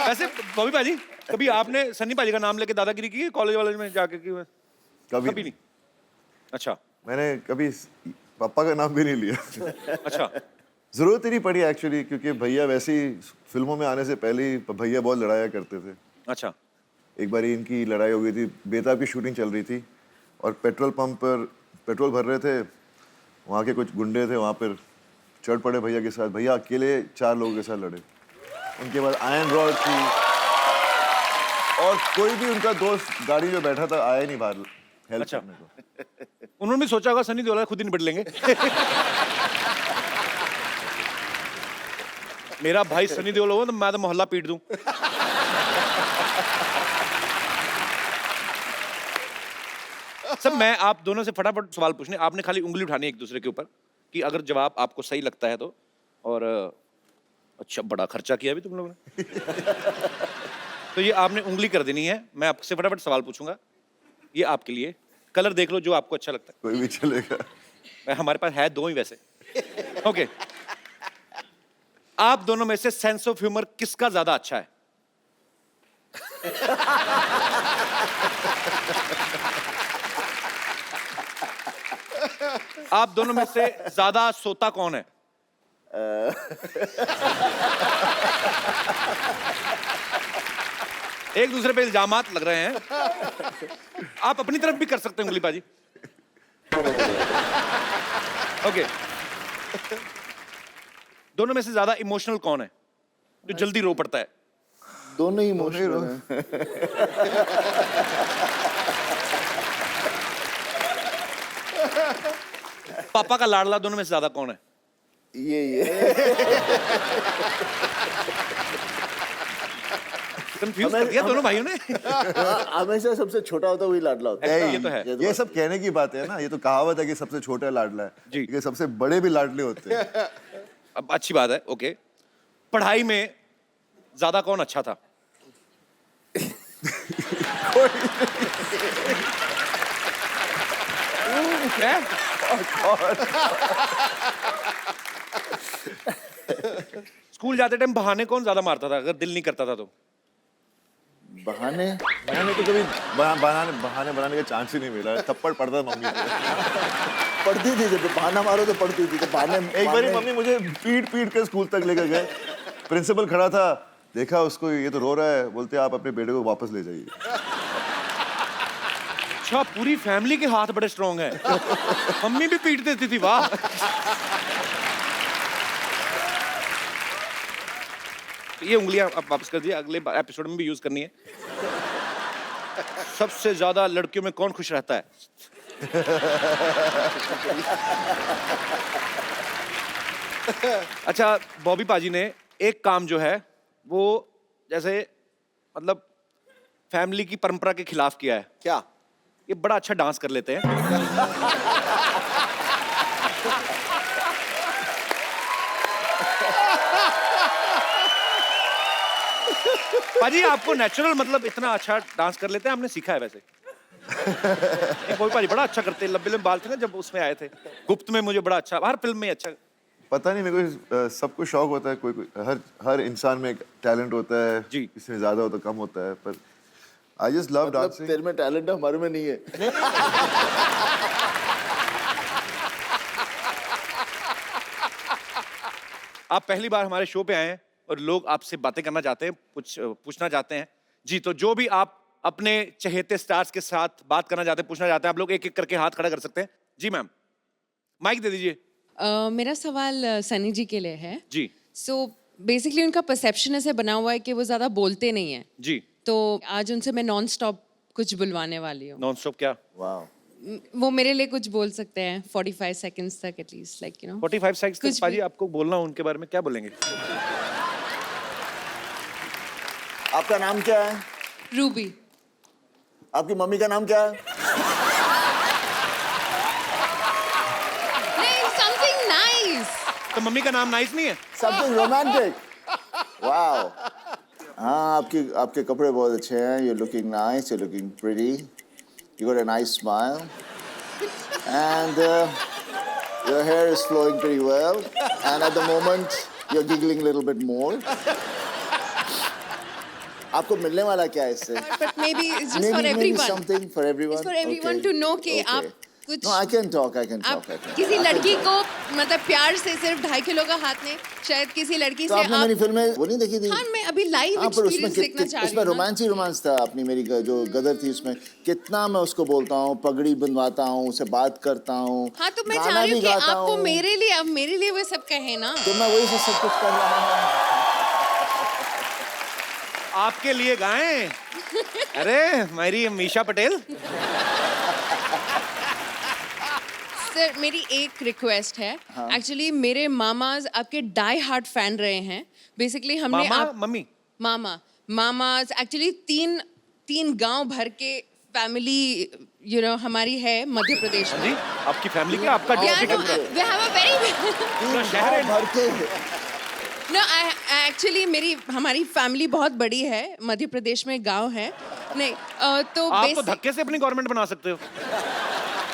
C: वैसे बॉबी पाजी, कभी आपने सन्नी पाजी का नाम लेके दादागिरी की है कॉलेज वालेज में जाके की? कभी नहीं। अच्छा।
F: मैंने कभी पापा का नाम भी नहीं लिया।
C: अच्छा।
F: जरूरत ही नहीं पड़ी एक्चुअली, क्योंकि भैया वैसे ही फिल्मों में आने से पहले ही भैया बहुत लड़ाया करते थे।
C: अच्छा।
F: एक बार इनकी लड़ाई हो गई थी, बेताब की शूटिंग चल रही थी और पेट्रोल पंप पर पेट्रोल भर रहे थे, वहाँ के कुछ गुंडे थे, वहाँ पर चढ़ पड़े भैया के साथ। भैया अकेले 4 लोगों के साथ लड़े। उनके बाद आयरन रॉड थी और कोई भी उनका दोस्त गाड़ी में बैठा था आया नहीं बाहर हेल्प
C: अच्छा।
F: करने को।
C: उन्होंने भी सोचा होगा सनी देओल खुद ही निपट लेंगे। मेरा भाई सनी देओल होगा तो मैं तो मोहल्ला पीट दूं। सब मैं आप दोनों से फटाफट सवाल पूछने, आपने खाली उंगली उठानी एक दूसरे के ऊपर कि अगर जवाब आपको सही लगता है तो। और अच्छा, बड़ा खर्चा किया अभी तुम लोगों ने। तो ये आपने उंगली कर देनी है, मैं आपसे फटाफट सवाल पूछूंगा, ये आपके लिए। कलर देख लो जो आपको अच्छा लगता है।
F: कोई भी चलेगा।
C: हमारे पास है 2 ही वैसे। ओके। आप दोनों में से सेंस ऑफ ह्यूमर किसका ज्यादा अच्छा है? आप दोनों में से ज्यादा सोता कौन है? एक दूसरे पे इल्जामात लग रहे हैं। आप अपनी तरफ भी कर सकते हैं उंगली पाजी। ओके। दोनों में से ज्यादा इमोशनल कौन है, जो जल्दी रो पड़ता है?
D: दोनों ही इमोशनल हैं।
C: पापा का लाडला दोनों में से ज्यादा कौन है?
D: ये
C: कंफ्यूज कर दिया दोनों भाइयों ने।
D: हमेशा सबसे छोटा होता है वही लाडला होता है।
C: ये तो है।
F: ये सब कहने की बात है ना, ये तो कहावत है कि सबसे छोटा लाडला है
C: जी।
F: ये सबसे बड़े भी लाडले होते हैं।
C: अब अच्छी बात है। ओके। पढ़ाई में ज्यादा कौन अच्छा था? स्कूल जाते टाइम बहाने कौन ज्यादा मारता था अगर दिल नहीं करता था तो?
D: बहाने
F: मैंने तो कभी बहाने बनाने का चांस ही नहीं मिला। थप्पड़ पड़ता मम्मी से।
D: पढ़ती थी, जब बहाना मारो तो पढ़ती थी। तो बहाने
F: एक बार मम्मी मुझे पीट के स्कूल तक लेकर गए। प्रिंसिपल खड़ा था, देखा उसको, ये तो रो रहा है, बोलते आप अपने बेटे को वापस ले जाइए।
C: अच्छा, पूरी फैमिली के हाथ बड़े स्ट्रॉन्ग है। मम्मी भी पीट देती थी। वाह। ये उंगलियां आप वापस कर दिए, अगले एपिसोड में भी यूज करनी है। सबसे ज्यादा लड़कियों में कौन खुश रहता है? अच्छा, बॉबी पाजी ने एक काम जो है वो जैसे मतलब फैमिली की परंपरा के खिलाफ किया है।
E: क्या?
C: ये बड़ा अच्छा डांस कर लेते हैं। पाजी आपको नेचुरल मतलब इतना अच्छा डांस कर लेते हैं, आपने सीखा है वैसे? कोई पाजी बड़ा अच्छा करते हैं, लंबे लंबे बाल थे ना जब उसमें आए थे गुप्त में, मुझे बड़ा अच्छा, हर फिल्म में अच्छा।
F: पता नहीं, मेरे को सबको शौक होता है, कोई हर इंसान में एक टैलेंट होता है
C: जी।
F: किसी में ज्यादा होता कम होता है, पर आई जस्ट लव डांसिंग।
D: तेरे में टैलेंट है, हमारे में नहीं है।
C: आप पहली बार हमारे शो पे आए हैं और लोग आपसे बातें करना चाहते हैं, पूछना चाहते हैं जी। तो जो भी आप अपने चहेते स्टार्स के साथ बात करना चाहते हैं, पूछना चाहते हैं, आप लोग एक एक करके हाथ खड़ा कर सकते हैं। जी मैम, माइक दे दीजिए।
K: मेरा सवाल सनी जी के लिए है
C: जी।
K: सो बेसिकली उनका परसेप्शन ऐसे बना हुआ है कि वो ज्यादा बोलते नहीं है।
C: जी।
K: तो आज उनसे मैं नॉन स्टॉप कुछ बुलवाने वाली हूँ।
C: नॉन स्टॉप क्या?
D: वाह।
K: वो मेरे लिए कुछ बोल सकते हैं 45 सेकंड्स तक एटलीस्ट, लाइक
C: 45 सेकंड्स
K: कुछ
C: तक पाजी
K: भी।
C: आपको बोलना हो उनके बारे में, क्या बोलेंगे?
D: आपका नाम क्या है?
K: रूबी।
D: आपकी मम्मी का नाम क्या है?
K: नहीं, समथिंग नाइस।
C: तो मम्मी का नाम नाइस नहीं है?
D: Something romantic. वाओ। हाँ, आपके कपड़े बहुत अच्छे हैं। You're looking nice, you're looking pretty. You got a nice smile. And your hair is flowing pretty well. And at the moment, you're giggling a little bit more. आपको मिलने वाला क्या है इससे?
K: But maybe it's just for everyone.
D: Something for everyone.
K: It's for everyone
D: Okay.
K: to know कि
D: Okay.
K: आप कुछ
D: No, I can talk.
K: आप किसी लड़की को मतलब प्यार से सिर्फ 2.5 किलो का हाथ नहीं, शायद किसी लड़की
D: तो
K: से
D: आपने मेरी फिल्म में वो नहीं देखी थी?
K: हाँ, मैं अभी लाइव
D: हाँ, पर उसमें
K: एक्सपीरियंस देखना चाह रही
D: उसमें
K: हूँ।
D: रोमांस था। अपनी मेरी जो गदर थी उसमें कितना मैं उसको बोलता हूँ, पगड़ी बंधवाता हूँ, उसे बात करता हूँ।
K: हाँ, तो मैं
D: गाना
K: चाह रही
D: भी
K: हूँ कि
D: गाता
K: आपको
D: हूँ।
K: मेरे लिए वो सब कहे ना।
D: तो मैं वही से सब कुछ कर रहा हूँ।
C: आपके लिए गाएं? अरे मेरी मीशा पटेल।
K: सर, मेरी एक रिक्वेस्ट है। एक्चुअली मेरे मामाज आपके डाई हार्ट फैन रहे हैं। बेसिकली हमने
C: मम्मी
K: मामाज एक्चुअली तीन गांव भर के फैमिली हमारी है मध्य प्रदेश में।
C: जी, आपकी फैमिली क्या? आपका district
K: we have a very
C: शहर
D: भर के
K: No, एक्चुअली हमारी फैमिली बहुत बड़ी है, मध्य प्रदेश में गांव है। नहीं तो
C: आप तो धक्के से अपनी गवर्नमेंट बना सकते हो।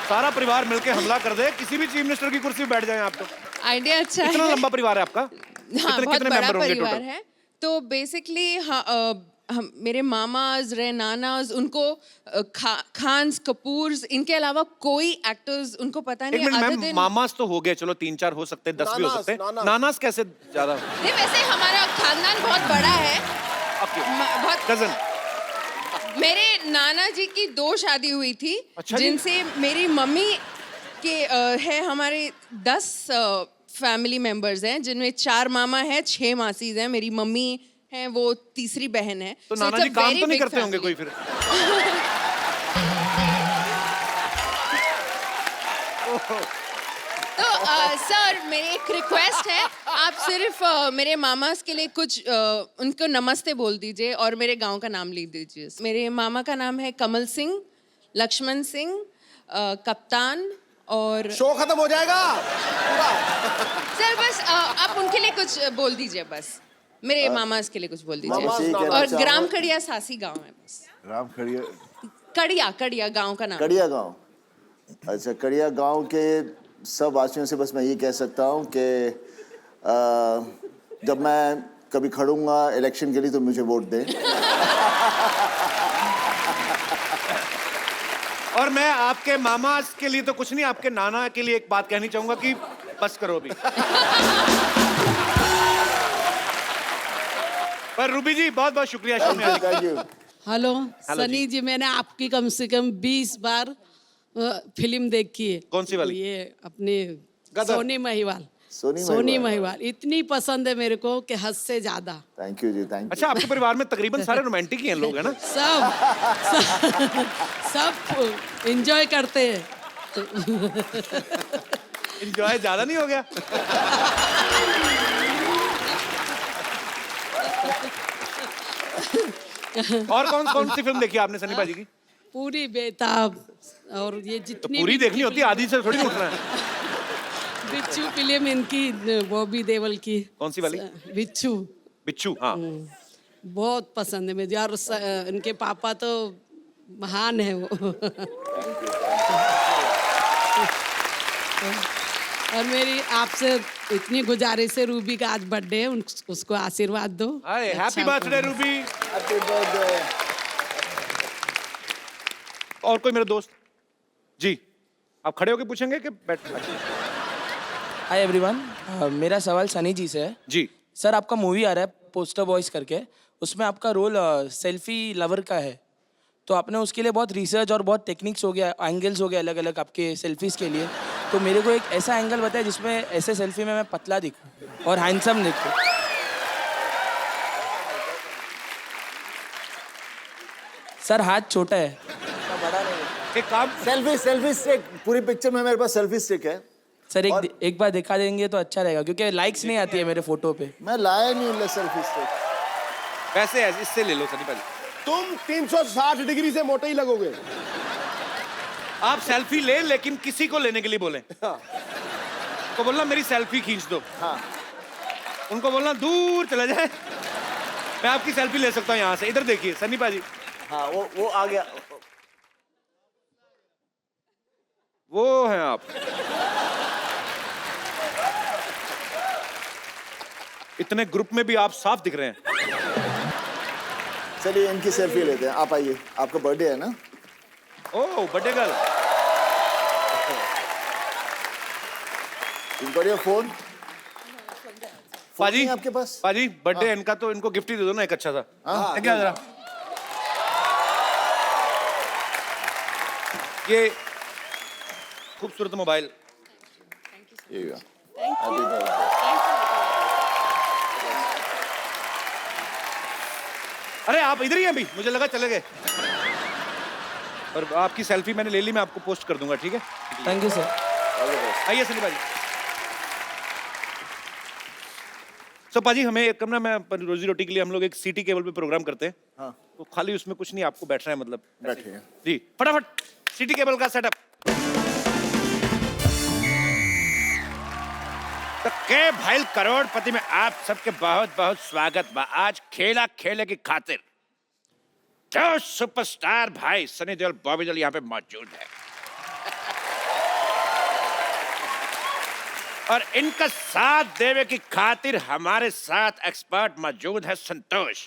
C: सारा परिवार मिलके हमला कर दे, किसी भी चीफ मिनिस्टर की कुर्सी पे बैठ जाएं आप तो।
K: आइडिया अच्छा है।
C: कितना लंबा परिवार है आपका?
K: हाँ, बहुत
C: कितने
K: बड़ा
C: मेंबर होंगे
K: परिवार
C: टोटल?
K: है। तो बेसिकली मेरे मामाज रहे, नानाज, उनको खान्स, कपूर्स, इनके अलावा कोई एक्टर्स उनको पता नहीं।
C: एक minute
K: other
C: ma'am,
K: than-
C: mama's तो हो गए, चलो 3-4 हो सकते हैं, 10 भी हो सकते हैं। नानास कैसे ज्यादा?
K: नहीं, वैसे हमारा खानदान बहुत बड़ा है। बहुत
C: कजन।
K: मेरे नाना जी की 2 शादी हुई थी।
C: अच्छा जी?
K: जिनसे मेरी मम्मी के है हमारे 10 फैमिली मेंबर्स हैं, जिनमें 4 मामा हैं, 6 मासीज हैं। मेरी मम्मी है, वो तीसरी बहन है।
C: तो
K: So
C: नाना
K: it's a
C: जी काम
K: very
C: तो नहीं
K: big
C: करते होंगे
K: family.
C: कोई फिर?
K: तो सर, मेरी एक रिक्वेस्ट है, आप सिर्फ मेरे मामास के लिए कुछ उनको नमस्ते बोल दीजिए और मेरे गांव का नाम लिख दीजिए। मेरे मामा का नाम है कमल सिंह, लक्ष्मण सिंह, कप्तान और
E: शो खत्म हो जाएगा।
K: सर बस आप उनके लिए कुछ बोल दीजिए बस। मेरे मामास के लिए कुछ बोल
D: मामास
K: दीजिए।
D: कहना
K: और
D: चाहूँ-
K: ग्राम कड़िया सासी गांव है बस।
D: राम खड़िया
K: कड़िया गांव का नाम।
D: कड़िया गांव। अच्छा, कड़िया गांव के सब वासियों से बस मैं ये कह सकता हूँ कि जब मैं कभी खड़ूंगा इलेक्शन के लिए तो मुझे वोट दें।
C: और मैं आपके मामा के लिए तो कुछ नहीं, आपके नाना के लिए एक बात कहनी चाहूंगा कि बस करो अभी। पर रूबी जी बहुत बहुत शुक्रिया शो में आने का।
D: Thank you.
L: Hello
C: hello
L: Sunny ji, मैंने आपकी कम से कम 20 बार फिल्म देखी है।
C: कौन सी वाली?
L: ये अपने
E: गदर।
L: सोनी महिवाल।
D: सोनी
L: सोनी
D: महिवाल।
L: महिवाल इतनी पसंद है मेरे को कि हद से ज्यादा।
D: Thank you ji, thank you.
C: अच्छा, आपके परिवार में तकरीबन सारे रोमांटिक ही हैं लोग, है ना?
L: सब एंजॉय करते हैं।
C: एंजॉय ज्यादा नहीं हो गया? और कौन कौन सी फिल्म देखी आपने सनी भाजी की?
L: पूरी बेताब और ये
C: तो
L: जितनी
C: पूरी
L: भी
C: देखनी होती है, आधी से थोड़ी उठना है।
L: बिच्छू फिल्म इनकी, बॉबी देओल की।
C: कौन सी वाली?
L: बिच्छू।
C: बिच्छू, हाँ।
L: बहुत पसंद है मुझे। और इनके पापा तो महान है वो। और मेरी आपसे इतनी गुजारिश है, रूबी का आज बर्थडे है, उसको आशीर्वाद दो।
C: अरे happy birthday Ruby.
D: Happy birthday.
C: और कोई मेरे दोस्त? जी, आप खड़े होके पूछेंगे कि बैठ?
M: हाय एवरीवन, मेरा सवाल सनी जी से है।
C: जी
M: सर, आपका मूवी आ रहा है पोस्टर बॉयज करके, उसमें आपका रोल सेल्फी लवर का है। तो आपने उसके लिए बहुत रिसर्च और बहुत टेक्निक्स हो गया, एंगल्स हो गए अलग अलग आपके सेल्फीज के लिए। तो मेरे को एक ऐसा एंगल बताया जिसमें ऐसे सेल्फी में मैं पतला दिखूं और हैंडसम दिखूं। सर, हाथ छोटा है, बड़ा नहीं है।
C: एक काम
D: सेल्फी स्टिक, पूरी पिक्चर में मेरे पास सेल्फी स्टिक है।
M: सर एक बार दिखा देंगे तो अच्छा रहेगा, क्योंकि लाइक्स नहीं आती है मेरे फोटो पे।
D: मैं लाया नहीं हूँ सेल्फी स्टिक।
C: पैसे इससे ले लो सनी भाई।
E: तुम 360 डिग्री से मोटे ही लगोगे।
C: आप सेल्फी ले, लेकिन किसी को लेने के लिए बोले। तो बोलना मेरी सेल्फी खींच दो।
D: हाँ।
C: उनको बोलना दूर चला जाए, मैं आपकी सेल्फी ले सकता हूँ यहाँ से। इधर देखिए सनी पाजी।
D: हाँ वो आ गया।
C: वो हैं आप। इतने ग्रुप में भी आप साफ दिख रहे हैं।
D: चलिए इनकी सेल्फी लेते हैं, आप आइए। आपका बर्थडे है ना?
C: ओह बर्थडे गर्ल।
D: इनको ये फोन
C: पाजी
D: आपके पास?
C: पाजी बर्थडे इनका, तो इनको गिफ्ट ही दे दो ना एक अच्छा सा।
D: हाँ
C: क्या जरा ये खूबसूरत मोबाइल। अरे आप इधर ही हैं अभी, मुझे लगा चले गए। और आपकी सेल्फी मैंने ले ली, मैं आपको पोस्ट कर दूंगा, ठीक है?
M: Thank you sir.
C: आइए सनी भाजी। सो पाजी हमें एक ना, मैं रोजी रोटी के लिए हम लोग एक सिटी केबल पे प्रोग्राम करते हैं।
D: हाँ।
C: तो खाली उसमें कुछ नहीं, आपको बैठना है, मतलब
D: बैठिए
C: जी। फटाफट सिटी केबल का सेटअप। तो के भाई करोड़पति में आप सबके बहुत बहुत स्वागत बा। आज खेला खेले की खातिर जो सुपरस्टार भाई सनी देओल, बॉबी देओल यहाँ पे मौजूद है, और इनका साथ देवे की खातिर हमारे साथ एक्सपर्ट मौजूद है संतोष।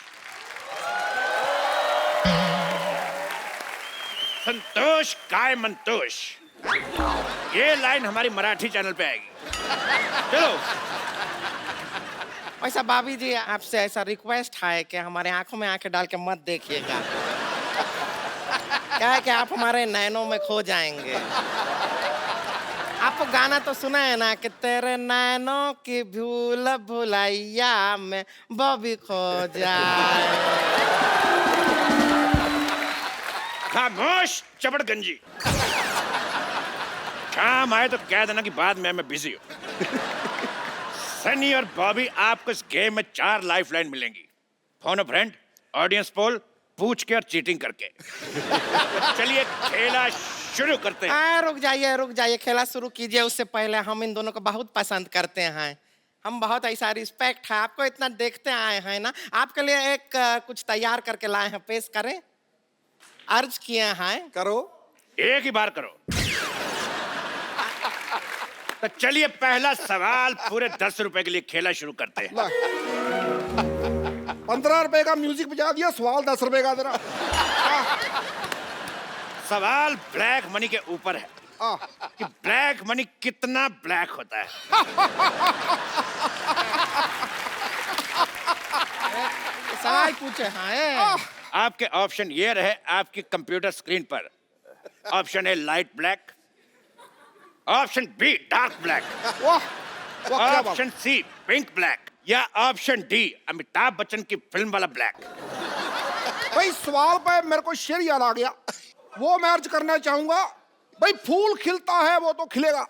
C: संतोष काय मंतोष, ये लाइन हमारी मराठी चैनल पे आएगी। चलो।
I: वैसा भाभी जी आपसे ऐसा रिक्वेस्ट है कि हमारे आंखों में आंखें डाल के मत देखिएगा, क्या है कि आप हमारे नैनों में खो जाएंगे। आपको गाना तो सुना है ना कि तेरे नैनों की भूल भुलैया में बॉबी खो जाए।
C: खामोश चपड़गंजी। काम आए तो कह देना कि बाद में मैं बिजी हूँ। सनी और बॉबी आपको इस गेम में 4 लाइफलाइन मिलेंगी। फोन अ फ्रेंड, ऑडियंस पोल, पूछ के और चीटिंग करके। चलिए खेला शुरू करते हैं।
I: रुक जाइए, खेला शुरू कीजिए। उससे पहले हम इन दोनों को बहुत पसंद करते हैं, हम बहुत ऐसा रिस्पेक्ट है, आपको इतना देखते आए हैं ना। आपके लिए एक कुछ तैयार करके लाए हैं, पेश करें। अर्ज किए हैं।
E: करो।
C: एक ही बार करो। तो चलिए पहला सवाल पूरे 10 रुपए के लिए खेला शुरू करते हैं।
E: 15 रुपए का म्यूजिक बजा दिया, सवाल 10 रुपए का तेरा।
C: सवाल ब्लैक मनी के ऊपर है कि ब्लैक मनी कितना ब्लैक होता है।
I: सवाल पूछे हैं।
C: आपके ऑप्शन ये रहे आपकी कंप्यूटर स्क्रीन पर। Option A light black, option B dark black, option C pink black, या ऑप्शन डी अमिताभ बच्चन की फिल्म वाला ब्लैक।
E: भाई सवाल पे मेरे को शेर याद आ गया, वो मैं अर्ज करना चाहूंगा। भाई फूल खिलता है वो तो खिलेगा।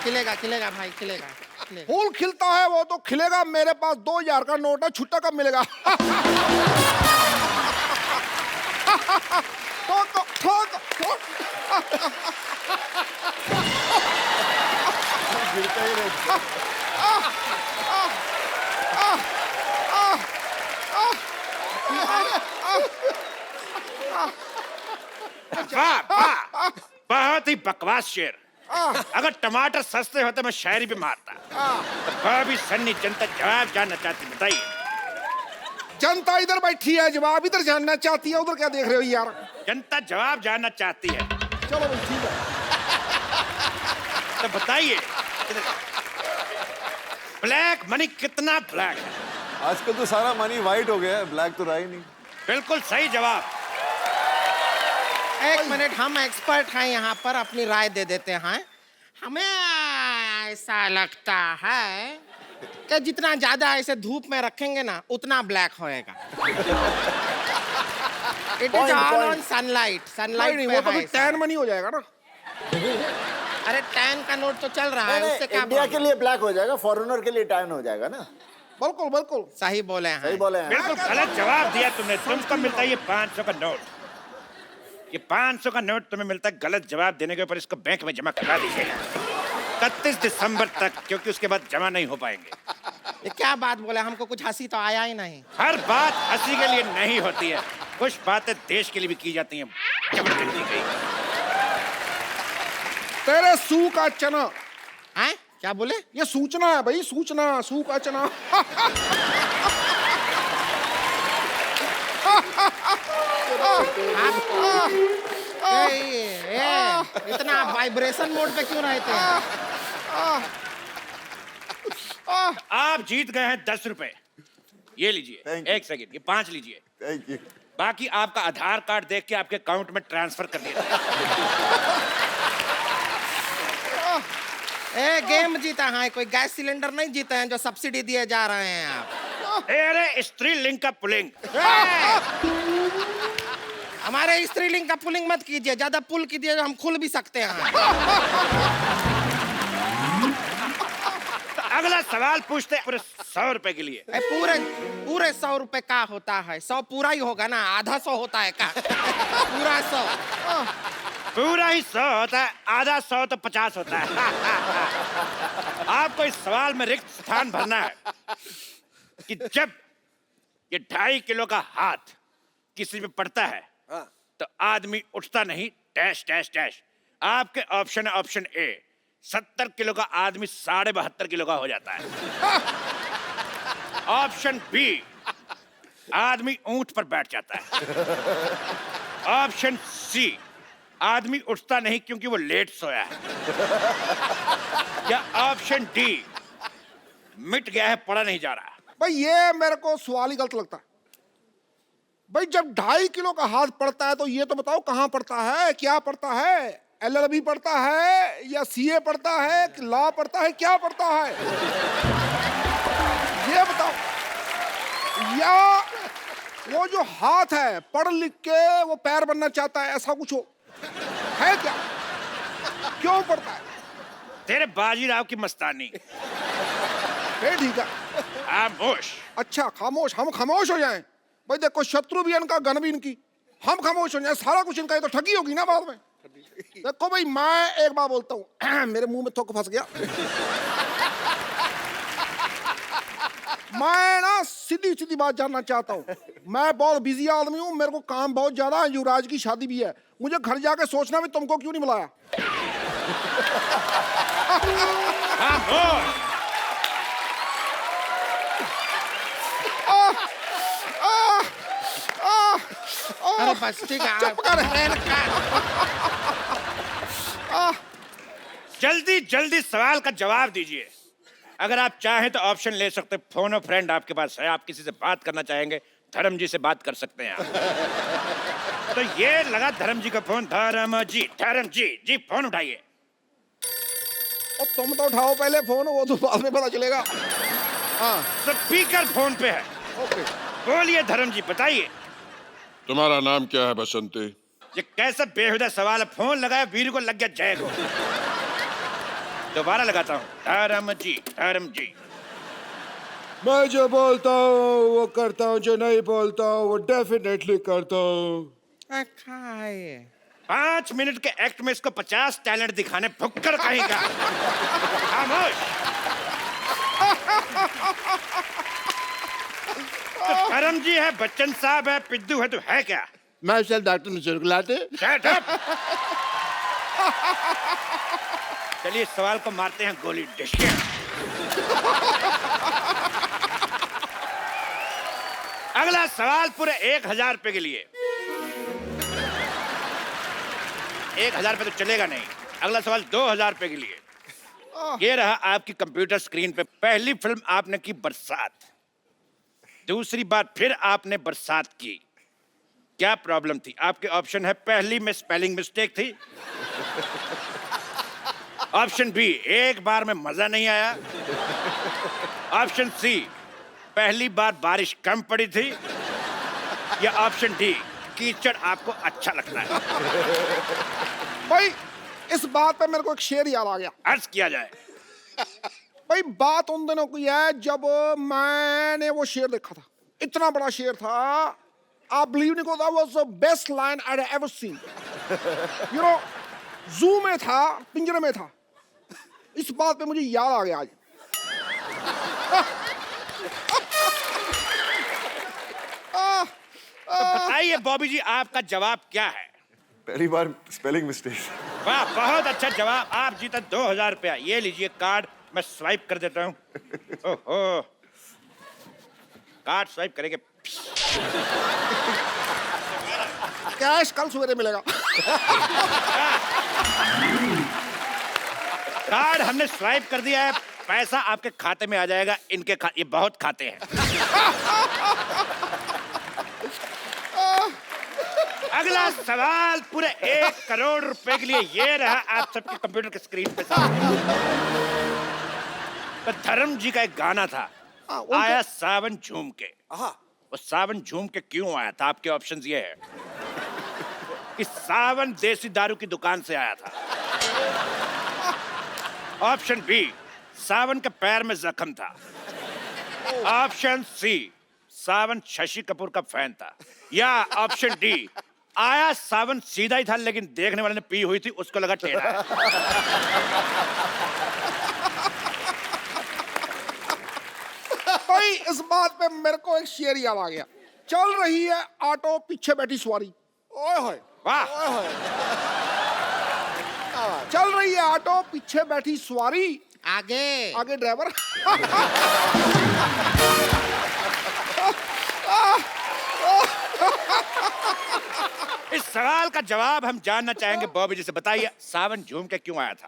I: खिलेगा भाई, खिलेगा।
E: फूल खिलता है वो तो खिलेगा। मेरे पास 2000 का नोट है, छुट्टा कब मिलेगा? ठोक।
C: बहुत ही बकवास शेर। अगर टमाटर सस्ते होते मैं शायरी भी मारता। तो बॉबी सन्नी जनता जवाब जानना चाहती, बताइए।
E: जनता इधर बैठी है, जवाब इधर जानना चाहती है। उधर क्या देख रहे हो यार?
C: जनता जवाब जानना चाहती है।
E: चलो भाई ठीक है,
C: तो बताइए ब्लैक मनी कितना ब्लैक है?
F: आजकल तो सारा मनी वाइट हो गया है, ब्लैक तो रहा ही नहीं।
C: बिल्कुल सही जवाब।
I: एक मिनट, हम एक्सपर्ट हैं यहाँ पर, अपनी राय दे देते हैं। हमें ऐसा लगता है कि जितना ज्यादा ऐसे धूप में रखेंगे ना उतना ब्लैक होएगा।
A: It is
D: Point,
A: all
D: point.
A: On sunlight
E: नहीं
A: सनलाइट
E: नहीं
A: पे
E: वो तो
A: है
E: फिर टैन मनी हो जाएगा ना।
A: अरे टैन का नोट तो चल रहा है,
D: नहीं,
A: उससे क्या
D: इंडिया के
A: problem?
D: लिए ब्लैक हो जाएगा, फॉरेनर के लिए टैन हो जाएगा ना।
E: बिल्कुल बिल्कुल
A: सही बोले हैं।
D: सही बोले हैं।
C: बिल्कुल गलत जवाब दिया तुमने। तुमको मिलता है ये 500 का नोट। ये 500 का नोट तुम्हें मिलता है गलत जवाब देने के ऊपर। इसको बैंक में जमा करा दीजिएगा 31 दिसंबर तक, क्योंकि उसके बाद जमा नहीं हो पाएंगे।
A: ये क्या बात बोले, हमको कुछ हंसी तो आया ही नहीं।
C: हर बात हंसी के लिए नहीं होती है, कुछ बातें देश के लिए भी की जाती हैं। जबरदस्ती गई।
E: तेरे सू का चना।
A: हैं क्या बोले?
E: ये सूचना है भाई, सूचना, सू का चना।
A: इतना वाइब्रेशन मोड पे क्यों रहते हैं?
C: आप जीत गए हैं 10 रुपए। ये लीजिए।
F: Thank you.
C: 1 सेकंड, ये 5 लीजिए।
F: Thank you.
C: बाकी आपका आधार कार्ड देख के आपके अकाउंट में ट्रांसफर कर दिया।
A: ए गेम जीता है, कोई गैस सिलेंडर नहीं जीते हैं जो सब्सिडी दिए जा रहे हैं आप।
C: अरे स्त्रीलिंग का पुलिंग।
A: हमारे स्त्रीलिंग का पुलिंग मत कीजिए, ज्यादा पुल कीजिए हम खुल भी सकते हैं।
C: अगला सवाल पूछते हैं पूरे 100 रुपए के लिए।
A: पूरे 100 रुपए का होता है? 100 पूरा ही होगा ना, आधा 100 होता है का? पूरा 100।
C: पूरा ही 100 होता है, आधा 100 तो 50 होता है। आपको इस सवाल में रिक्त स्थान भरना है कि जब ये 2.5 किलो का हाथ किसी पे पड़ता है तो आदमी उठता नहीं, डैश डैश डैश। आपके ऑप्शन है ऑप्शन ए, 70 किलो का आदमी 72.5 किलो का हो जाता है। ऑप्शन बी, आदमी ऊंट पर बैठ जाता है। ऑप्शन सी, आदमी उठता नहीं क्योंकि वो लेट सोया है। या ऑप्शन डी, मिट गया है, पड़ा नहीं जा रहा।
E: भाई ये मेरे को सवाल ही गलत लगता है। भाई जब 2.5 किलो का हाथ पड़ता है तो ये तो बताओ कहाँ पड़ता है, क्या पड़ता है? LLB पड़ता है या CA पड़ता है, लॉ पड़ता है, क्या पड़ता है? ये बताओ। या वो जो हाथ है पढ़ लिख के वो पैर बनना चाहता है, ऐसा कुछ हो है क्या? क्यों पड़ता है?
C: तेरे बाजीराव की मस्तानी।
E: फिर ठीक है।
C: खामोश।
E: अच्छा खामोश, हम खामोश हो जाएं? भाई देखो शत्रु भी इनका, गन भी इनकी, हम खामोश हो जाएं, सारा कुछ इनका, ये तो ठगी होगी ना बाद में। देखो भाई मैं एक बार बोलता हूँ, मेरे मुंह में थोक फंस गया। मैं ना सीधी सीधी बात जानना चाहता हूँ। मैं बहुत बिजी आदमी हूँ, मेरे को काम बहुत ज्यादा है, युवराज की शादी भी है, मुझे घर जाके सोचना भी तुमको क्यों नहीं बुलाया।
A: अरे बस ठीक है,
E: चुप कर।
C: जल्दी जल्दी सवाल का जवाब दीजिए। अगर आप चाहें तो ऑप्शन ले सकते हैं, फोन और फ्रेंड आपके पास है, आप किसी से बात करना चाहेंगे, धर्म जी से बात कर सकते हैं आप। तो ये लगा धर्म जी का फोन। धर्म जी जी फोन उठाइए।
E: और तुम तो उठाओ पहले फोन, वो तो बाद में पता चलेगा। हाँ
C: स्पीकर फोन पे है।
E: ओके।
C: बोलिए धर्म जी, बताइए।
N: तुम्हारा नाम क्या है बसंती?
C: ये कैसा बेहुदा सवाल है? फोन लगाया, वीर को लग गया जय को। दोबारा लगाता हूँ। धर्म जी।
N: मैं जो बोलता हूँ वो करता हूँ, जो नहीं बोलता हूँ वो डेफिनेटली करता हूँ।
C: 5 मिनट के एक्ट में इसको 50 टैलेंट दिखाने, भुक्कड़ कहीं का। खामोश। तो धर्म जी है, बच्चन साहब है, पिद्दू है, तो है क्या?
A: मैं चल डॉक्टर मिश्र को लाते।
C: Shut up! चलिए सवाल को मारते हैं गोली। डिशके। अगला सवाल पूरे 1000 रुपए के लिए। 1000 रुपए तो चलेगा नहीं। अगला सवाल 2000 रुपए के लिए। ये रहा आपकी कंप्यूटर स्क्रीन पे। पहली फिल्म आपने की बरसात, दूसरी बार फिर आपने बरसात की, क्या प्रॉब्लम थी? आपके ऑप्शन है, पहली में स्पेलिंग मिस्टेक थी। ऑप्शन बी, एक बार में मजा नहीं आया। ऑप्शन सी, पहली बार बारिश कम पड़ी थी। या ऑप्शन डी, कीचड़ आपको अच्छा लगता है।
E: भाई इस बात पे मेरे को एक शेर याद आ गया।
C: अर्ज किया जाए।
E: भाई बात उन दिनों की है जब मैंने वो शेर देखा था, इतना बड़ा शेर था, आप बिलीव नहीं करो, was the best line I have ever seen. You know, जू में था, पिंजरे में था। इस बात पे मुझे याद आ गया आज।
C: तो बताइए बॉबी जी, आपका जवाब क्या है?
F: पहली बार स्पेलिंग मिस्टेक।
C: वाह, बहुत अच्छा जवाब। आप जीते 2000 रुपया। ये लीजिए कार्ड, मैं स्वाइप कर देता हूँ। ओहो, कार्ड स्वाइप करेंगे।
E: कैश कल सवेरे मिलेगा।
C: कार्ड हमने स्वाइप कर दिया है, पैसा आपके खाते में आ जाएगा। इनके ये बहुत खाते हैं। अगला सवाल पूरे 1 करोड़ रुपए के लिए ये रहा आप सबके कंप्यूटर के स्क्रीन पे सामने। तो धर्म जी का एक गाना था, आया सावन झूम के। वो सावन झूम के क्यों आया था? आपके ऑप्शंस ये है कि सावन देसी दारू की दुकान से आया था। ऑप्शन बी, सावन के पैर में जख्म था। ऑप्शन सी, सावन शशि कपूर का फैन था। या ऑप्शन डी, आया सावन सीधा ही था लेकिन देखने वाले ने पी हुई थी, उसको लगा टेढ़ा।
E: भाई इस बात पे मेरे को एक शेर याद आ गया। चल रही है ऑटो, पीछे बैठी सवारी। ओए होए,
C: वाह।
E: ओए होए। चल रही है ऑटो, पीछे बैठी सवारी,
A: आगे
E: आगे ड्राइवर।
C: इस सवाल का जवाब हम जानना चाहेंगे बॉबी जी से। बताइए, सावन झूम के क्यों आया था?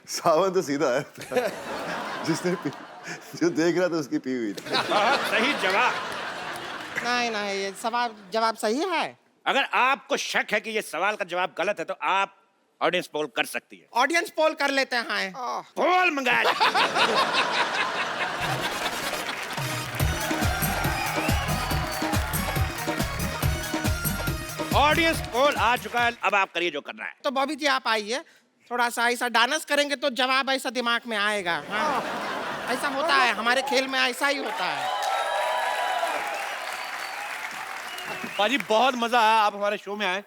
F: सावन तो सीधा है। जो देख रहा था उसकी पी हुई थी।
C: बहुत सही जवाब।
A: नहीं, ये सवाल जवाब सही है।
C: अगर आपको शक है कि ये सवाल का जवाब गलत है तो आप ऑडियंस पोल कर सकती है।
A: ऑडियंस पोल कर लेते हैं।
C: पोल मंगाया जाए। ऑडियंस पोल आ चुका है, अब आप करिए जो करना है।
A: तो बॉबी जी आप आइए, थोड़ा सा ऐसा डांस करेंगे तो जवाब ऐसा दिमाग में आएगा। हाँ, ऐसा होता है हमारे खेल में, ऐसा ही होता है।
C: बाजी बहुत मजा आया, आप हमारे शो में आए।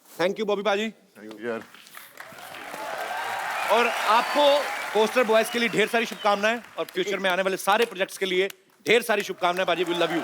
C: थैंक यू बॉबी बाजी।
F: यार,
C: और आपको पोस्टर बॉयज के लिए ढेर सारी शुभकामनाएं और फ्यूचर में आने वाले सारे प्रोजेक्ट्स के लिए ढेर सारी शुभकामनाएं बाजी। We love you.